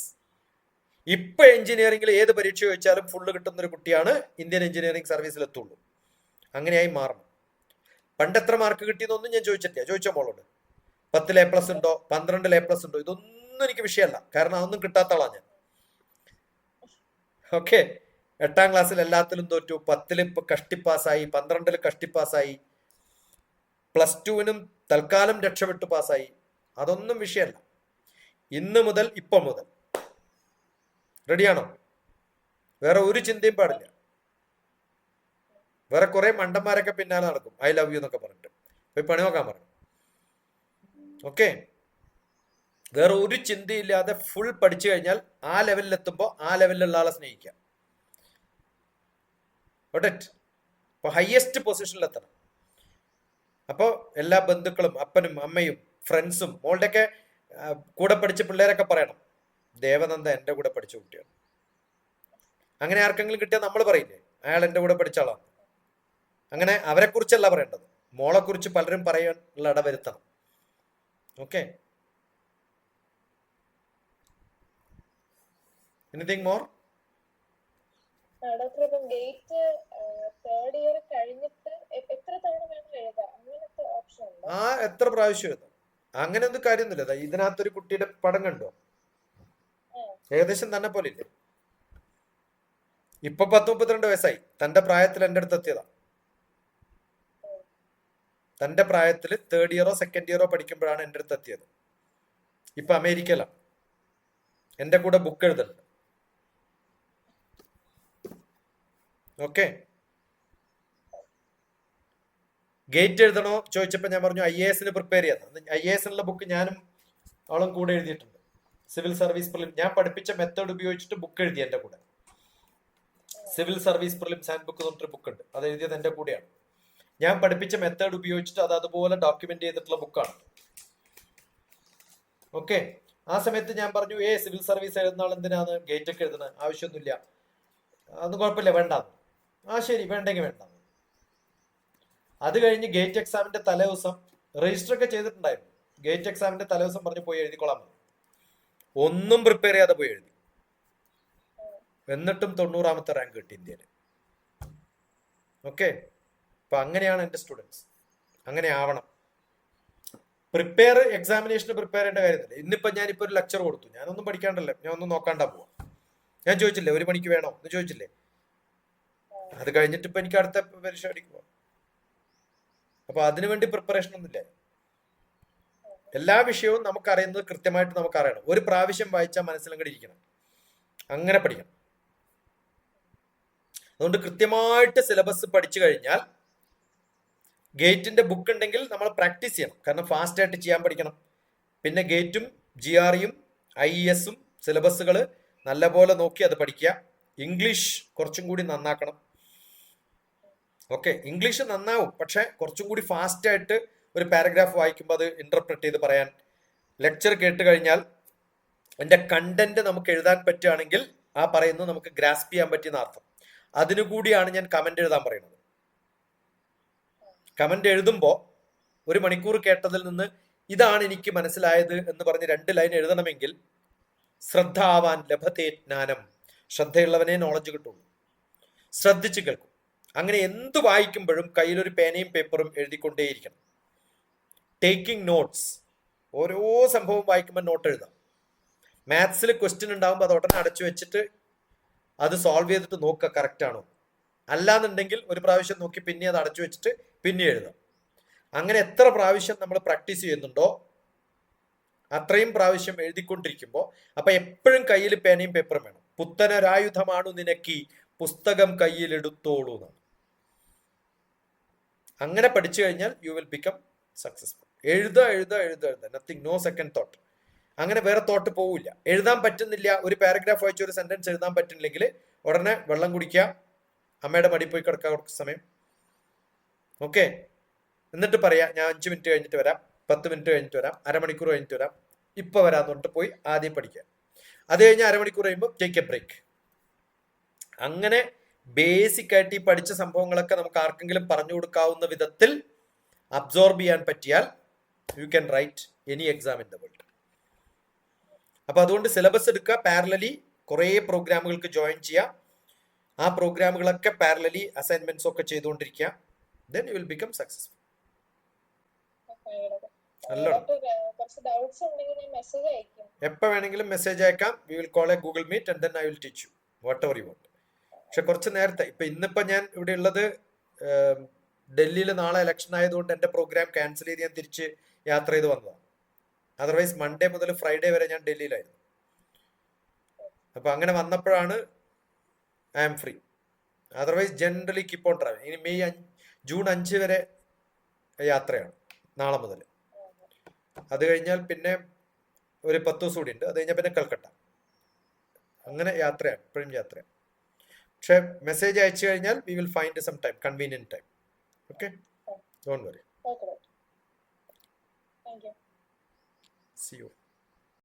ഇപ്പൊ എഞ്ചിനീയറിംഗിൽ ഏത് പരീക്ഷ ചോദിച്ചാലും ഫുള്ള് കിട്ടുന്ന ഒരു കുട്ടിയാണ് ഇന്ത്യൻ എഞ്ചിനീയറിംഗ് സർവീസിൽ എത്തുള്ളൂ. അങ്ങനെയായി മാറണം. പണ്ട് എത്ര മാർക്ക് കിട്ടിയെന്നൊന്നും ഞാൻ ചോദിച്ചിട്ടില്ല. ചോദിച്ച മോളോട് 10 A+ ഉണ്ടോ 12 A+ ഉണ്ടോ, ഇതൊന്നും എനിക്ക് വിഷയമല്ല. കാരണം അതൊന്നും കിട്ടാത്ത ആളാ ഞാൻ. ഓക്കെ, 8ാം ക്ലാസ്സിൽ എല്ലാത്തിലും തോറ്റു, 10ൽ കഷ്ടിപ്പാസായി, 12ൽ കഷ്ടിപ്പാസായി, +2 തൽക്കാലം രക്ഷപ്പെട്ടു പാസ്സായി. അതൊന്നും വിഷയമല്ല. ഇന്ന് മുതൽ ഇപ്പം മുതൽ റെഡിയാണോ? വേറെ ഒരു ചിന്തയും പാടില്ല. വേറെ കുറെ മണ്ടന്മാരൊക്കെ പിന്നാലെ നടക്കും, I love you എന്നൊക്കെ പറഞ്ഞിട്ട്. പോയി പണി നോക്കാൻ പറഞ്ഞു. ഓക്കെ, വേറെ ഒരു ചിന്തയില്ലാതെ ഫുൾ പഠിച്ചു കഴിഞ്ഞാൽ ആ ലെവലിൽ എത്തുമ്പോൾ ആ ലെവലിലുള്ള ആളെ സ്നേഹിക്കാം. അപ്പൊ ഹയസ്റ്റ് പൊസിഷനിൽ എത്തണം. അപ്പോൾ എല്ലാ ബന്ധുക്കളും, അപ്പനും അമ്മയും ഫ്രണ്ട്സും, മോളുടെയൊക്കെ കൂടെ പഠിച്ച പിള്ളേരൊക്കെ പറയണം, ദേവനന്ദ എൻ്റെ കൂടെ പഠിച്ച കുട്ടിയാണ്. അങ്ങനെ ആർക്കെങ്കിലും കിട്ടിയാൽ നമ്മൾ പറയില്ലേ, അയാൾ എൻ്റെ കൂടെ പഠിച്ച ആളാണ്. അങ്ങനെ അവരെ കുറിച്ചല്ല പറയേണ്ടത്, മോളെ കുറിച്ച് പലരും പറയാനുള്ള ഇടവരുത്തണം. Okay, anything more? ഡോക്ടർ, ഇപ്പം ഗേറ്റ് തേർഡ് ഇയർ കഴിഞ്ഞിട്ട് എത്ര തവണ വേണം എഴുതാം? അങ്ങനത്തെ ഓപ്ഷൻ ഉണ്ടോ? എത്ര പ്രാവശ്യം എഴുതാം, അങ്ങനെ ഒന്നും കാര്യമൊന്നുമില്ല. ഇതിനകത്തൊരു കുട്ടിയുടെ പടം കണ്ടോ? ഏകദേശം തന്നെ പോലെ ഇല്ലേ? ഇപ്പൊ 10-32 വയസ്സായി. തന്റെ പ്രായത്തിൽ എൻ്റെ അടുത്ത് എത്തിയതാ. തന്റെ പ്രായത്തിൽ 3rd ഇയറോ 2nd ഇയറോ പഠിക്കുമ്പോഴാണ് എൻ്റെ അടുത്ത് എത്തിയത്. ഇപ്പൊ അമേരിക്കയിലാണ്, എൻ്റെ കൂടെ ബുക്ക് എഴുതുന്നുണ്ട്. ഓക്കെ, ഗേറ്റ് എഴുതണോ ചോദിച്ചപ്പോൾ ഞാൻ പറഞ്ഞു IAS പ്രിപ്പയർ ചെയ്യാം. IAS ബുക്ക് ഞാനും അവളും കൂടെ എഴുതിയിട്ടുണ്ട്. സിവിൽ സർവീസ് പ്രിലിം ഞാൻ പഠിപ്പിച്ച മെത്തേഡ് ഉപയോഗിച്ചിട്ട് ബുക്ക് എഴുതി എൻ്റെ കൂടെ. Civil service prelims hand book പറഞ്ഞിട്ടൊരു ബുക്ക് ഉണ്ട്, അത് എഴുതിയത് എൻ്റെ കൂടെയാണ്. ഞാൻ പഠിപ്പിച്ച മെത്തേഡ് ഉപയോഗിച്ചിട്ട് അത് അതുപോലെ ഡോക്യുമെന്റ് ചെയ്തിട്ടുള്ള ബുക്കാണ്. ഓക്കെ, ആ സമയത്ത് ഞാൻ പറഞ്ഞു, സിവിൽ സർവീസ് എഴുതുന്ന ആൾ എന്തിനാണ് ഗേറ്റ് ഒക്കെ എഴുതുന്നത്? ആവശ്യമൊന്നുമില്ല, അതൊന്നും കുഴപ്പമില്ല, വേണ്ട. ശരി, വേണ്ടെങ്കിൽ വേണ്ട. അത് കഴിഞ്ഞ് ഗേറ്റ് എക്സാമിന്റെ തലേദിവസം രജിസ്റ്റർ ഒക്കെ ചെയ്തിട്ടുണ്ടായിരുന്നു. ഗേറ്റ് എക്സാമിന്റെ തലേദിവസം പറഞ്ഞു പോയി എഴുതിക്കൊള്ളാൻ പറഞ്ഞു. ഒന്നും പ്രിപ്പയർ ചെയ്യാതെ പോയി എഴുതി. എന്നിട്ടും 90ാമത്തെ റാങ്ക് കിട്ടി ഇന്ത്യയിൽ. ഓക്കെ, അപ്പൊ അങ്ങനെയാണ് എൻ്റെ സ്റ്റുഡൻസ്. അങ്ങനെ ആവണം. പ്രിപ്പയർ എക്സാമിനേഷന് പ്രിപ്പയർ ചെയ്യേണ്ട കാര്യത്തില്ല. ഇന്നിപ്പോ ഞാനിപ്പോ ഒരു ലെക്ചർ കൊടുത്തു, ഞാനൊന്നും പഠിക്കാണ്ടല്ലേ, ഞാൻ ഒന്നും നോക്കാണ്ടാ പോവാ. ഞാൻ ചോദിച്ചില്ലേ 1 മണിക്ക് വേണോ എന്ന് ചോദിച്ചില്ലേ? അത് കഴിഞ്ഞിട്ട് ഇപ്പൊ എനിക്ക് അടുത്ത പരീക്ഷ അടിക്കുക. അപ്പൊ അതിനുവേണ്ടി പ്രിപ്പറേഷൻ ഒന്നുമില്ല. എല്ലാ വിഷയവും നമുക്കറിയുന്നത് കൃത്യമായിട്ട് നമുക്കറിയണം. ഒരു പ്രാവശ്യം വായിച്ചാൽ മനസ്സിലങ്ങോട്ട് ഇരിക്കണം, അങ്ങനെ പഠിക്കണം. അതുകൊണ്ട് കൃത്യമായിട്ട് സിലബസ് പഠിച്ചു കഴിഞ്ഞാൽ ഗേറ്റിന്റെ ബുക്ക് ഉണ്ടെങ്കിൽ നമ്മൾ പ്രാക്ടീസ് ചെയ്യണം. കാരണം ഫാസ്റ്റ് ആയിട്ട് ചെയ്യാൻ പഠിക്കണം. പിന്നെ ഗേറ്റും GREയും IES സിലബസുകൾ നല്ലപോലെ നോക്കി അത് പഠിക്കുക. ഇംഗ്ലീഷ് കുറച്ചും കൂടി നന്നാക്കണം. ഓക്കെ, ഇംഗ്ലീഷ് നന്നാവും, പക്ഷെ കുറച്ചും കൂടി ഫാസ്റ്റ് ആയിട്ട് ഒരു പാരഗ്രാഫ് വായിക്കുമ്പോൾ അത് ഇന്റർപ്രറ്റ് ചെയ്ത് പറയാൻ, ലെക്ചർ കേട്ട് കഴിഞ്ഞാൽ അതിന്റെ കണ്ടന്റ് നമുക്ക് എഴുതാൻ പറ്റുകയാണെങ്കിൽ ആ പറയുന്നത് നമുക്ക് ഗ്രാസ്പ് ചെയ്യാൻ പറ്റിയെന്ന അർത്ഥം. അതിനുകൂടിയാണ് ഞാൻ കമന്റ് എഴുതാൻ പറയുന്നത്. കമന്റ് എഴുതുമ്പോൾ 1 മണിക്കൂർ കേട്ടതിൽ നിന്ന് ഇതാണ് എനിക്ക് മനസ്സിലായത് എന്ന് പറഞ്ഞ് 2 ലൈൻ എഴുതണമെങ്കിൽ ശ്രദ്ധാവാൻ ലഭത്തെ ജ്ഞാനം, ശ്രദ്ധയുള്ളവനെ നോളജ് കിട്ടുള്ളൂ. ശ്രദ്ധിച്ച് കേൾക്കും. അങ്ങനെ എന്ത് വായിക്കുമ്പോഴും കയ്യിലൊരു പേനയും പേപ്പറും എഴുതിക്കൊണ്ടേയിരിക്കണം. ടേക്കിംഗ് നോട്ട്സ്, ഓരോ സംഭവം വായിക്കുമ്പോൾ നോട്ട് എഴുതാം. മാത്സിൽ ക്വസ്റ്റ്യൻ ഉണ്ടാകുമ്പോൾ അത് ഉടനെ അടച്ചു വെച്ചിട്ട് അത് സോൾവ് ചെയ്തിട്ട് നോക്കുക കറക്റ്റ് ആണോ. അല്ലാന്നുണ്ടെങ്കിൽ ഒരു പ്രാവശ്യം നോക്കി പിന്നെ അത് അടച്ചു വെച്ചിട്ട് പിന്നെ എഴുതാം. അങ്ങനെ എത്ര പ്രാവശ്യം നമ്മൾ പ്രാക്ടീസ് ചെയ്യുന്നുണ്ടോ അത്രയും പ്രാവശ്യം എഴുതിക്കൊണ്ടിരിക്കുമ്പോൾ, അപ്പൊ എപ്പോഴും കയ്യിൽ പേനയും പേപ്പറും വേണം. പുത്തനൊരായുധമാണു നിനക്കി പുസ്തകം കയ്യിൽ എടുത്തോളൂ എന്നാണ്. അങ്ങനെ പഠിച്ചു കഴിഞ്ഞാൽ യു വിൽ ബിക്കം സക്സസ്ഫുൾ. എഴുതുക, നത്തിങ്, നോ സെക്കൻഡ് തോട്ട്. അങ്ങനെ വേറെ തോട്ട് പോവില്ല. എഴുതാൻ പറ്റുന്നില്ല, ഒരു പാരഗ്രാഫ് വായിച്ച ഒരു സെന്റൻസ് എഴുതാൻ പറ്റുന്നില്ലെങ്കിൽ ഉടനെ വെള്ളം കുടിക്കുക, അമ്മയുടെ മടി പോയി കിടക്കുക കുറച്ച് സമയം. ഓക്കെ, എന്നിട്ട് പറയാം ഞാൻ 5 മിനിറ്റ് കഴിഞ്ഞിട്ട് വരാം, 10 മിനിറ്റ് കഴിഞ്ഞിട്ട് വരാം, അരമണിക്കൂർ കഴിഞ്ഞിട്ട് വരാം, ഇപ്പൊ വരാന്ന് പറഞ്ഞിട്ട് പോയി ആദ്യം പഠിക്കാം. അത് കഴിഞ്ഞ് അരമണിക്കൂർ കഴിയുമ്പോൾ ടേക്ക് എ ബ്രേക്ക്. അങ്ങനെ ബേസിക് ആയിട്ട് ഈ പഠിച്ച സംഭവങ്ങളൊക്കെ നമുക്ക് ആർക്കെങ്കിലും പറഞ്ഞു കൊടുക്കാവുന്ന വിധത്തിൽ അബ്സോർബ് ചെയ്യാൻ പറ്റിയാൽ you can write any exam in the world. അപ്പൊ അതുകൊണ്ട് സിലബസ് എടുക്കുക, പാരലലി കുറേ പ്രോഗ്രാമുകൾക്ക് ജോയിൻ ചെയ്യുക, ആ പ്രോഗ്രാമുകളൊക്കെ പാരലലി അസൈൻമെന്റ്സ് ഒക്കെ ചെയ്തുകൊണ്ടിരിക്കുക. Then you will become successful. എപ്പോൾ വേണമെങ്കിലും മെസ്സേജ് അയക്കാം. We will call a Google meet and then I will teach you whatever you want. പക്ഷെ കുറച്ച് നേരത്തെ, ഇന്നിപ്പോ ഞാൻ ഇവിടെ ഉള്ളത് ഡൽഹിയിൽ നാളെ ഇലക്ഷൻ ആയതുകൊണ്ട് എന്റെ പ്രോഗ്രാം ക്യാൻസൽ ചെയ്ത് ഞാൻ തിരിച്ച് യാത്ര ചെയ്ത് വന്നതാണ്. അതർവൈസ് മൺഡേ മുതൽ ഫ്രൈഡേ വരെ ഞാൻ ഡൽഹിയിലായിരുന്നു. അപ്പൊ അങ്ങനെ വന്നപ്പോഴാണ് I am free. Otherwise generally keep on travel. ഇനി ജൂൺ 5 വരെ യാത്രയാണ്, നാളെ മുതൽ. അത് കഴിഞ്ഞാൽ പിന്നെ ഒരു 10 ദിവസം കൂടി ഉണ്ട്. അത് കഴിഞ്ഞാൽ പിന്നെ കൽക്കട്ട. അങ്ങനെ യാത്രയാണ്, ഇപ്പോഴും യാത്രയാണ്. പക്ഷെ മെസ്സേജ് അയച്ചു കഴിഞ്ഞാൽ we will find some time, convenient time. Okay, don't worry. Thank you. See you.